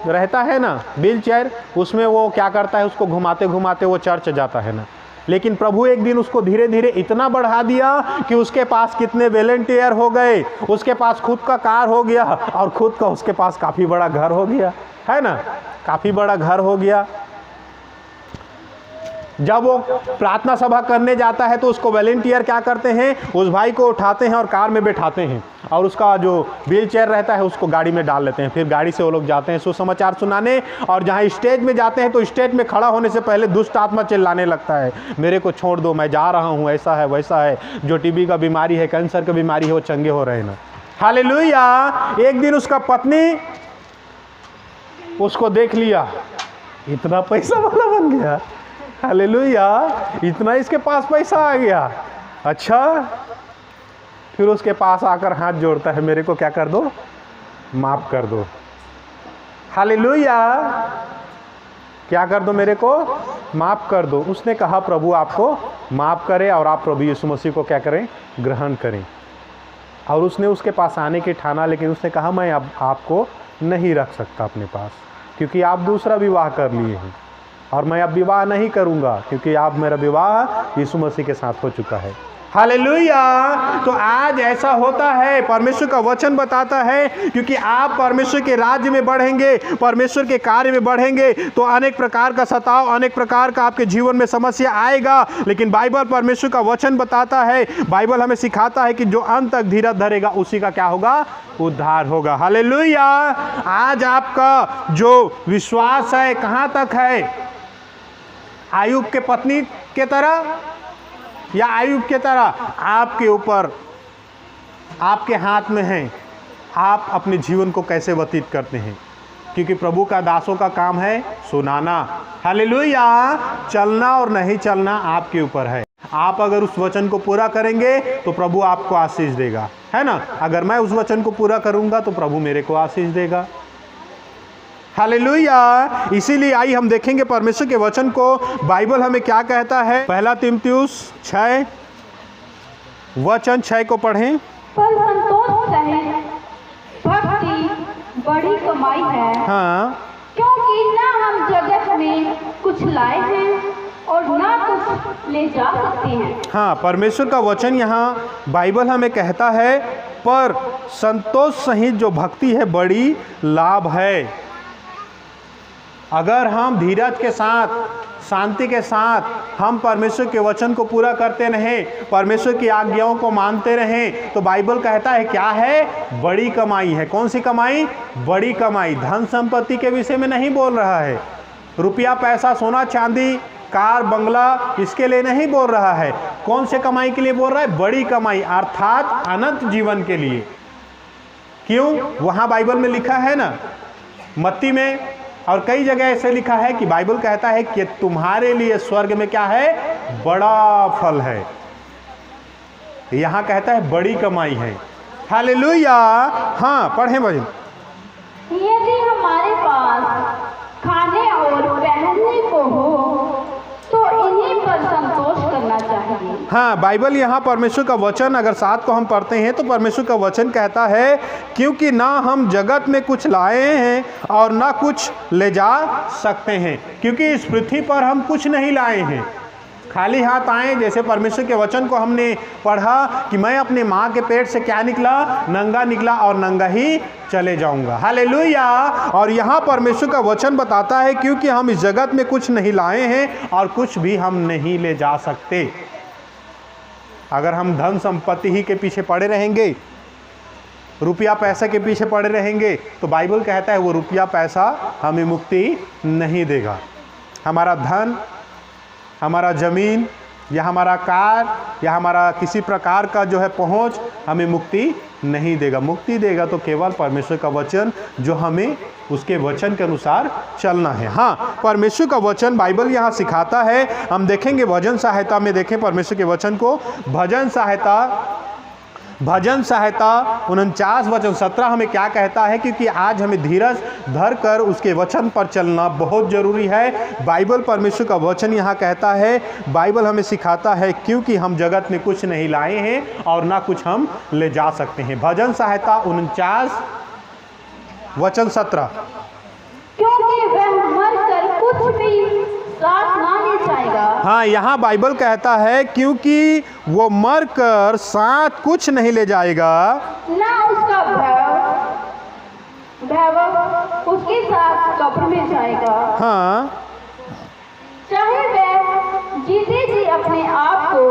रहता है ना व्हील चेयर, उसमें वो क्या करता है, उसको घुमाते घुमाते वो चर्च जाता है ना। लेकिन प्रभु एक दिन उसको धीरे धीरे इतना बढ़ा दिया कि उसके पास कितने वॉलंटियर हो गए, उसके पास खुद का कार हो गया और खुद का उसके पास काफ़ी बड़ा घर हो गया, है ना। काफ़ी बड़ा घर हो गया। जब वो प्रार्थना सभा करने जाता है तो उसको वॉलंटियर क्या करते हैं, उस भाई को उठाते हैं और कार में बैठाते हैं और उसका जो व्हील चेयर रहता है उसको गाड़ी में डाल लेते हैं। फिर गाड़ी से वो लोग जाते हैं सुसमाचार सुनाने, और जहाँ स्टेज में जाते हैं तो स्टेज में खड़ा होने से पहले दुष्ट आत्मा चिल्लाने लगता है, मेरे को छोड़ दो, मैं जा रहा हूँ, ऐसा है वैसा है। जो टीबी का बीमारी है, कैंसर का बीमारी है, वो चंगे हो रहे हैं ना। हालेलुया। एक दिन उसका पत्नी उसको देख लिया, इतना पैसा वाला बन गया। हालेलुया। इतना इसके पास पैसा आ गया। अच्छा। फिर उसके पास आकर हाथ जोड़ता है, मेरे को क्या कर दो, माफ कर दो। हालेलुया। क्या कर दो, मेरे को माफ कर दो। उसने कहा प्रभु आपको माफ करे और आप प्रभु यीशु मसीह को क्या करें, ग्रहण करें। और उसने उसके पास आने की ठाना, लेकिन उसने कहा मैं अब आपको नहीं रख सकता अपने पास, क्योंकि आप दूसरा विवाह कर लिए हैं और मैं अब विवाह नहीं करूंगा, क्योंकि आप मेरा विवाह यीशु मसीह के साथ हो चुका है। हालेलुया। तो आज ऐसा होता है, परमेश्वर का वचन बताता है, क्योंकि आप परमेश्वर के राज्य में बढ़ेंगे, परमेश्वर के कार्य में बढ़ेंगे तो अनेक प्रकार का सताव, अनेक प्रकार का आपके जीवन में समस्या आएगा। लेकिन बाइबल, परमेश्वर का वचन बताता है, बाइबल हमें सिखाता है कि जो अंत तक धीरज धरेगा उसी का क्या होगा, उद्धार होगा। हालेलुया। आज आपका जो विश्वास है कहाँ तक है? आयुब के पत्नी के तरह या आयुब के तरह? आपके ऊपर, आपके हाथ में है, आप अपने जीवन को कैसे व्यतीत करते हैं, क्योंकि प्रभु का दासों का काम है सुनाना। हालेलुया। चलना और नहीं चलना आपके ऊपर है। आप अगर उस वचन को पूरा करेंगे तो प्रभु आपको आशीष देगा, है ना। अगर मैं उस वचन को पूरा करूंगा तो प्रभु मेरे को आशीष देगा। हालेलुया। इसीलिए आई हम देखेंगे परमेश्वर के वचन को, बाइबल हमें क्या कहता है। 1 तीमुथियुस 6 वचन 6 को पढ़ें। पर संतोष सहित भक्ति बड़ी कमाई है। हाँ। क्योंकि ना हम जगत में कुछ लाए हैं और ना कुछ ले जा सकते हैं। हाँ, परमेश्वर का वचन यहाँ बाइबल हमें कहता है, पर संतोष सहित जो भक्ति है बड़ी लाभ है। अगर हम धीरज के साथ शांति के साथ हम परमेश्वर के वचन को पूरा करते रहें, परमेश्वर की आज्ञाओं को मानते रहें, तो बाइबल कहता है क्या है? बड़ी कमाई है। कौन सी कमाई? बड़ी कमाई। धन संपत्ति के विषय में नहीं बोल रहा है, रुपया पैसा सोना चांदी कार बंगला इसके लिए नहीं बोल रहा है। कौन से कमाई के लिए बोल रहा है? बड़ी कमाई, अर्थात अनंत जीवन के लिए। क्यों? वहाँ बाइबल में लिखा है ना, मत्ती में और कई जगह ऐसे लिखा है कि बाइबल कहता है कि तुम्हारे लिए स्वर्ग में क्या है? बड़ा फल है। यहाँ कहता है बड़ी कमाई है। हालेलुया। हाँ, पढ़ें भजन। यदि हमारे पास खाने और पहनने को हो तो इन्हीं पर संतोष करना चाहिए। हाँ, बाइबल यहाँ परमेश्वर का वचन अगर साथ को हम पढ़ते हैं तो परमेश्वर का वचन कहता है क्योंकि ना हम जगत में कुछ लाए हैं और ना कुछ ले जा सकते हैं। क्योंकि इस पृथ्वी पर हम कुछ नहीं लाए हैं, खाली हाथ आए। जैसे परमेश्वर के वचन को हमने पढ़ा कि मैं अपने माँ के पेट से क्या निकला? नंगा निकला और नंगा ही चले जाऊंगा। हालेलुया। और यहाँ परमेश्वर का वचन बताता है क्योंकि हम इस जगत में कुछ नहीं लाए हैं और कुछ भी हम नहीं ले जा सकते। अगर हम धन संपत्ति ही के पीछे पड़े रहेंगे, रुपया पैसे के पीछे पड़े रहेंगे, तो बाइबल कहता है वो रुपया पैसा हमें मुक्ति नहीं देगा। हमारा धन, हमारा ज़मीन या हमारा कार या हमारा किसी प्रकार का जो है पहुंच हमें मुक्ति नहीं देगा। मुक्ति देगा तो केवल परमेश्वर का वचन, जो हमें उसके वचन के अनुसार चलना है। हाँ, परमेश्वर का वचन बाइबल यहाँ सिखाता है। हम देखेंगे भजन सहायता में, देखें परमेश्वर के वचन को। भजन सहायता 49 वचन 17 हमें क्या कहता है? क्योंकि आज हमें धीरज धर कर उसके वचन पर चलना बहुत ज़रूरी है। बाइबल परमेश्वर का वचन यहाँ कहता है, बाइबल हमें सिखाता है क्योंकि हम जगत में कुछ नहीं लाए हैं और ना कुछ हम ले जा सकते हैं। भजन सहायता 49 वचन 17। क्योंकि वह मर कर कुछ भी साथ ना ले जाएगा। हाँ, यहाँ बाइबल कहता है क्योंकि वो मर कर साथ कुछ नहीं ले जाएगा, ना उसका भैभव उसके साथ कब्र में जाएगा। हाँ, चाहे वह जीते जी अपने आप को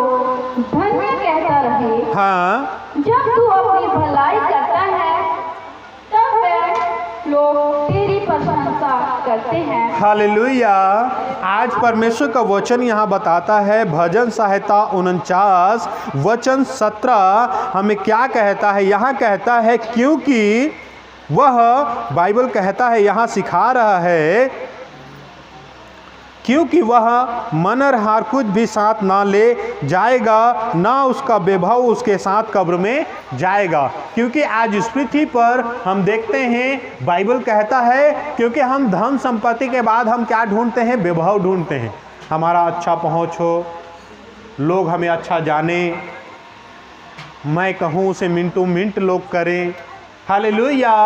धन्य कहता रहे। हाँ, जब तू अपनी भलाई करता है तब वह लोग तेरी प्रशंसा करते हैं। हालेलुया। आज परमेश्वर का वचन यहाँ बताता है, भजन सहायता 49 वचन 17 हमें क्या कहता है? यहाँ कहता है क्योंकि वह, बाइबल कहता है यहाँ सिखा रहा है, क्योंकि वह मनरहार कुछ भी साथ ना ले जाएगा, ना उसका वैभव उसके साथ कब्र में जाएगा। क्योंकि आज इस पृथ्वी पर हम देखते हैं, बाइबल कहता है क्योंकि हम धन संपत्ति के बाद हम क्या ढूंढते हैं? वैभव ढूंढते हैं। हमारा अच्छा पहुँच हो, लोग हमें अच्छा जाने, मैं कहूँ उसे मिनटों मिनट लोग करें। हालेलुया।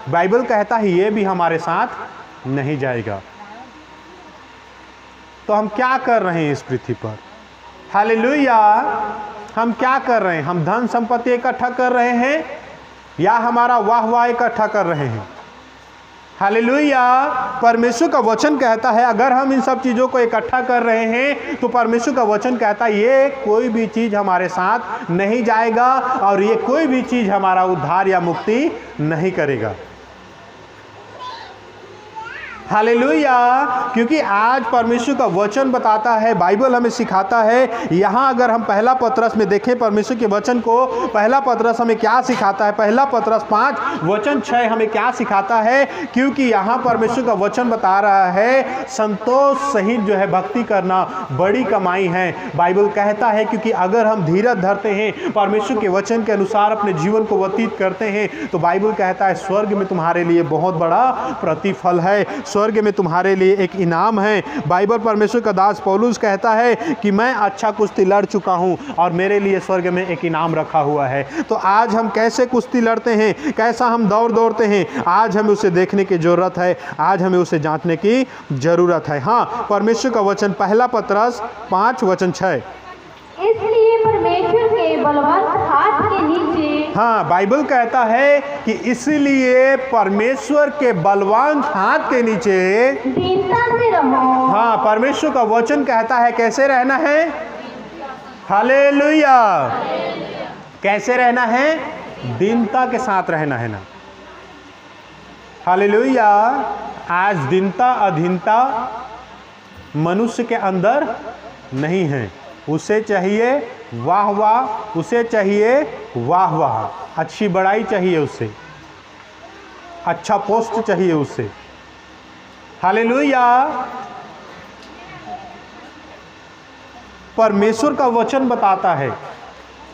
बाइबल कहता है ये भी हमारे साथ नहीं जाएगा। तो हम क्या कर रहे हैं इस पृथ्वी पर? हालेलुया। हम क्या कर रहे हैं? हम धन संपत्ति इकट्ठा कर रहे हैं या हमारा वाह इकट्ठा कर रहे हैं? हालेलुया। परमेश्वर का वचन कहता है अगर हम इन सब चीज़ों को इकट्ठा कर रहे हैं तो परमेश्वर का वचन कहता है ये कोई भी चीज़ हमारे साथ नहीं जाएगा और ये कोई भी चीज़ हमारा उद्धार या मुक्ति नहीं करेगा। हालेलुया। क्योंकि आज परमेश्वर का वचन बताता है, बाइबल हमें सिखाता है। यहाँ अगर हम पहला पतरस में देखें परमेश्वर के वचन को, पहला पतरस हमें क्या सिखाता है? पहला पतरस 5 वचन 6 हमें क्या सिखाता है? क्योंकि यहाँ परमेश्वर का वचन बता रहा है संतोष सहित जो है भक्ति करना बड़ी कमाई है। बाइबल कहता है क्योंकि अगर हम धीरज धरते हैं, परमेश्वर के वचन के अनुसार अपने जीवन को व्यतीत करते हैं, तो बाइबल कहता है स्वर्ग में तुम्हारे लिए बहुत बड़ा प्रतिफल है, स्वर्ग में तुम्हारे लिए एक इनाम है। बाइबल परमेश्वर का दास पौलुस कहता है कि मैं अच्छा कुश्ती लड़ चुका हूं और मेरे लिए स्वर्ग में एक इनाम रखा हुआ है। तो आज हम कैसे कुश्ती लड़ते हैं, कैसा हम दौड़ते हैं, आज हमें उसे देखने की ज़रूरत है, आज हमें उसे जांचने की ज़रूरत है। हाँ, परमेश्वर का वचन पहला पतरस 5 वचन 6। इसलिए परमेश्वर के बलवंत हाथ के नीचे हाँ, बाइबल कहता है कि इसलिए परमेश्वर के बलवान हाथ के नीचे दीनता से रहो। हाँ, परमेश्वर का वचन कहता है कैसे रहना है। हालेलुया। कैसे रहना है? दीनता के साथ रहना है ना। हालेलुया। आज दीनता अधीनता मनुष्य के अंदर नहीं है। उसे चाहिए वाह वाह, उसे चाहिए वाह वाह, अच्छी बड़ाई चाहिए उसे, अच्छा पोस्ट चाहिए उसे। हालेलुया। परमेश्वर का वचन बताता है,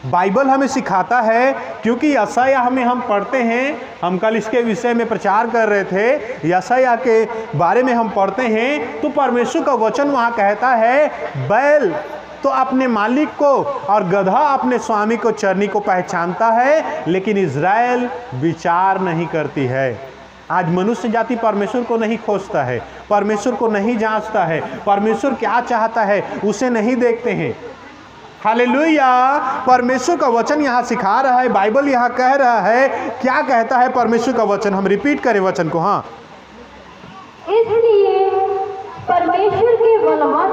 बाइबल हमें सिखाता है, क्योंकि यशायाह में हम पढ़ते हैं, हम कल इसके विषय में प्रचार कर रहे थे, यशायाह के बारे में हम पढ़ते हैं, तो परमेश्वर का वचन वहाँ कहता है बैल तो अपने मालिक को और गधा अपने स्वामी को चरनी को पहचानता है, लेकिन इज़राइल विचार नहीं करती है। आज मनुष्य जाति परमेश्वर को नहीं खोजता है, परमेश्वर को नहीं जांचता है, परमेश्वर क्या चाहता है उसे नहीं देखते हैं। हालेलुया। परमेश्वर का वचन यहाँ सिखा रहा है, बाइबल यहाँ कह रहा है, क्या कहता है परमेश्वर का वचन? हम रिपीट करें वचन को। हाँ, इसलिए परमेश्वर के बलवान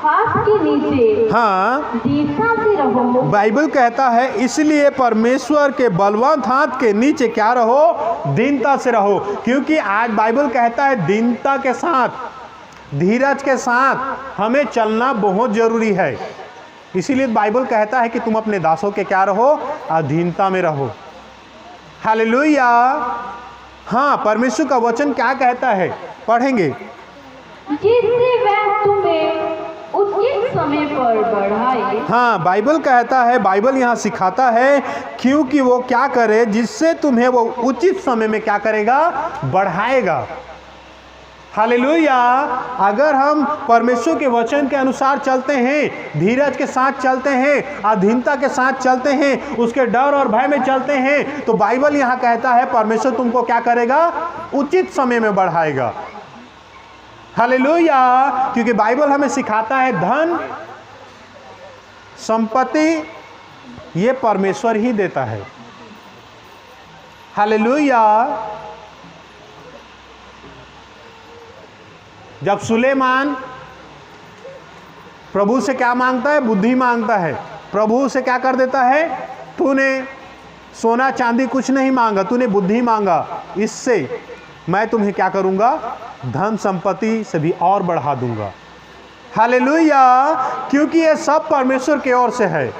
हाथ के नीचे हाँ, दीनता से रहो। बाइबल कहता है इसलिए परमेश्वर के बलवंत हाथ के नीचे क्या रहो? दीनता से रहो। क्योंकि आज बाइबल कहता है दीनता के साथ, धीरज के साथ हमें चलना बहुत जरूरी है। इसीलिए बाइबल कहता है कि तुम अपने दासों के क्या रहो? अधीनता में रहो। हालेलुया। हाँ, परमेश्वर का वचन क्या कहता है? पढ़ेंगे। जिससे वह तुम्हें उचित समय पर बढ़ाए। हाँ, बाइबल कहता है, बाइबल यहाँ सिखाता है, क्योंकि वो क्या करे? जिससे तुम्हें वो उचित समय में क्या करेगा? बढ़ाएगा। हालेलुया। अगर हम परमेश्वर के वचन के अनुसार चलते हैं, धीरज के साथ चलते हैं, अधीनता के साथ चलते हैं, उसके डर और भय में चलते हैं, तो बाइबल यहाँ कहता है परमेश्वर तुमको क्या करेगा? उचित समय में बढ़ाएगा। हालेलुया। क्योंकि बाइबल हमें सिखाता है धन संपत्ति ये परमेश्वर ही देता है। हालेलुया। जब सुलेमान प्रभु से क्या मांगता है? बुद्धि मांगता है। प्रभु से क्या कर देता है? तूने सोना चांदी कुछ नहीं मांगा, तूने बुद्धि मांगा, इससे मैं तुम्हें क्या करूंगा? धन संपत्ति से भी और बढ़ा दूंगा। हालेलुया। क्योंकि ये सब परमेश्वर की ओर से है।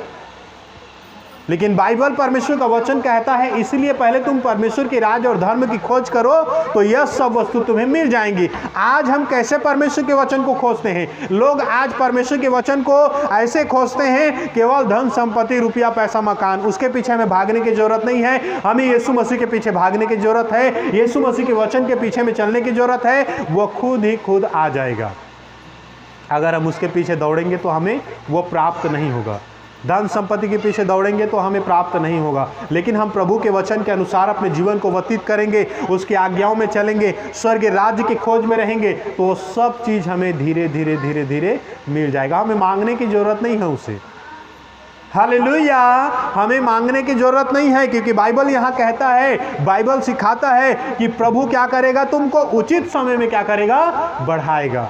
लेकिन बाइबल परमेश्वर का वचन कहता है इसलिए पहले तुम परमेश्वर के राज और धर्म की खोज करो तो यह सब वस्तु तुम्हें मिल जाएंगी। आज हम कैसे परमेश्वर के वचन को खोजते हैं? लोग आज परमेश्वर के वचन को ऐसे खोजते हैं, केवल धन संपत्ति, रुपया, पैसा, मकान, उसके पीछे हमें भागने की जरूरत नहीं है। हमें यीशु मसीह के पीछे भागने की जरूरत है, यीशु मसीह के वचन के पीछे में चलने की जरूरत है। वो खुद ही खुद आ जाएगा। अगर हम उसके पीछे दौड़ेंगे तो हमें वो प्राप्त नहीं होगा। धन संपत्ति के पीछे दौड़ेंगे तो हमें प्राप्त नहीं होगा। लेकिन हम प्रभु के वचन के अनुसार अपने जीवन को व्यतीत करेंगे, उसकी आज्ञाओं में चलेंगे, स्वर्ग राज्य की खोज में रहेंगे, तो सब चीज़ हमें धीरे धीरे धीरे धीरे मिल जाएगा। हमें मांगने की जरूरत नहीं है उसे। हालेलुया। हमें मांगने की जरूरत नहीं है, क्योंकि बाइबल यहाँ कहता है, बाइबल सिखाता है कि प्रभु क्या करेगा? तुमको उचित समय में क्या करेगा? बढ़ाएगा।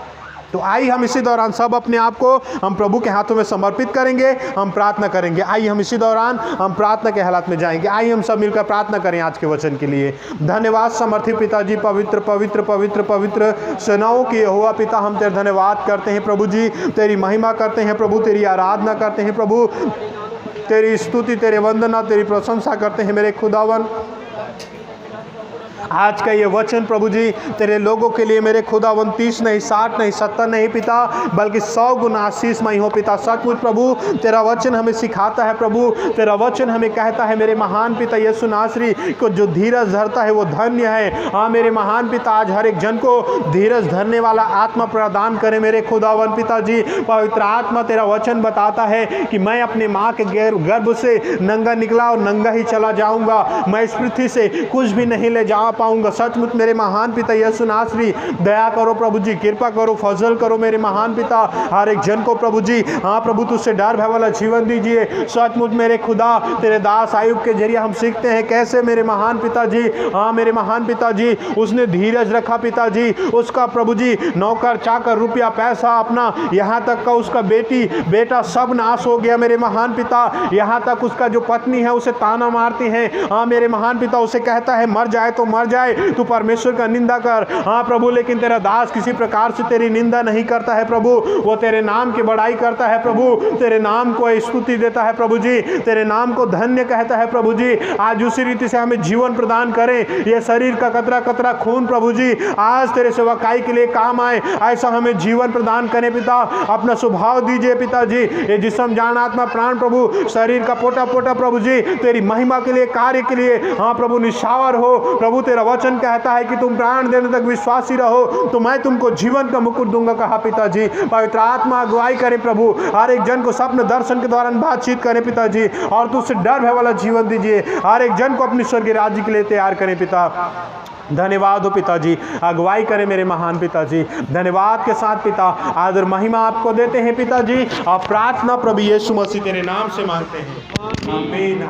तो आइए हम इसी दौरान सब अपने आप को हम प्रभु के हाथों में समर्पित करेंगे, हम प्रार्थना करेंगे। आइए हम इसी दौरान हम प्रार्थना के हालात में जाएंगे। आइए हम सब मिलकर प्रार्थना करें आज के वचन के लिए। धन्यवाद समर्थी पिताजी, पवित्र पवित्र पवित्र पवित्र सेनाओं की यहोवा पिता, हम तेरे धन्यवाद करते हैं प्रभु जी, तेरी महिमा करते हैं प्रभु, तेरी आराधना करते हैं प्रभु, तेरी स्तुति, तेरे वंदना, तेरी प्रशंसा करते हैं मेरे खुदावन। आज का ये वचन प्रभु जी तेरे लोगों के लिए मेरे खुदावन 30 नहीं, 60 नहीं, 70 नहीं पिता, बल्कि 100 गुना आशीषमय हो पिता। सचमुच प्रभु तेरा वचन हमें सिखाता है प्रभु, तेरा वचन हमें कहता है मेरे महान पिता यीशु नासरी को जो धीरज धरता है वो धन्य है। हाँ मेरे महान पिता, आज हर एक जन को धीरज धरने वाला आत्मा प्रदान करे मेरे खुदावन पिताजी। पवित्र आत्मा तेरा वचन बताता है कि मैं अपने माँ के गर्भ से नंगा निकला और नंगा ही चला जाऊँगा। मैं इस पृथ्वी से कुछ भी नहीं ले जा पाऊंगा। सचमुच मेरे महान पिता यीशु नासरी, दया करो प्रभु जी, कृपा करो, फजल करो मेरे महान पिता। हर एक जन को प्रभु जी, हाँ प्रभु, तुझसे डर भय वाला जीवन दीजिए। सचमुच मेरे खुदा, तेरे दास आयुब के जरिए हम सीखते हैं कैसे मेरे महान पिताजी, हाँ मेरे महान पिताजी, उसने धीरज रखा पिताजी। उसका प्रभु जी नौकर चाकर, रुपया पैसा अपना, यहाँ तक का उसका बेटा सब नाश हो गया मेरे महान पिता। यहाँ तक उसका जो पत्नी है उसे ताना मारती है, हाँ मेरे महान पिता, उसे कहता है मर जाए तो मर जाए, तू परमेश्वर का निंदा कर। हाँ प्रभु, लेकिन तेरा दास किसी प्रकार से तेरी निंदा नहीं करता है प्रभु, वो तेरे नाम की बड़ाई करता है प्रभु, तेरे नाम को स्तुति देता है प्रभु जी, तेरे नाम को धन्य कहता है प्रभु जी। आज उसी रीति से हमें जीवन प्रदान करें। ये शरीर का कतरा कतरा खून प्रभु जी आज तेरे सेवकाई के लिए काम आए, ऐसा हमें जीवन प्रदान करें पिता। अपना स्वभाव दीजिए पिताजी। ये जिस्म जान आत्मा प्राण प्रभु, शरीर का पोटा पोटा प्रभु जी तेरी महिमा के लिए, कार्य के लिए, हाँ प्रभु, निशावर हो प्रभु। तेरा वचन कहता है कि तुम प्राण देने तक विश्वासी रहो तो मैं तुमको जीवन का मुकुट दूंगा, कहा पिताजी। पवित्र आत्मा अगुवाई करे प्रभु, हर एक जन को स्वप्न दर्शन के दौरान बातचीत करें पिताजी, और तुझसे डर भय वाला जीवन दीजिए। हर एक जन को अपनी स्वर्गीय राज्य के लिए तैयार करें पिता। धन्यवाद हो पिताजी, अगुवाई करें मेरे महान पिताजी। धन्यवाद के साथ पिता आदर महिमा आपको देते हैं पिताजी। और प्रार्थना प्रभु यीशु मसीह तेरे नाम से मांगते हैं, आमीन।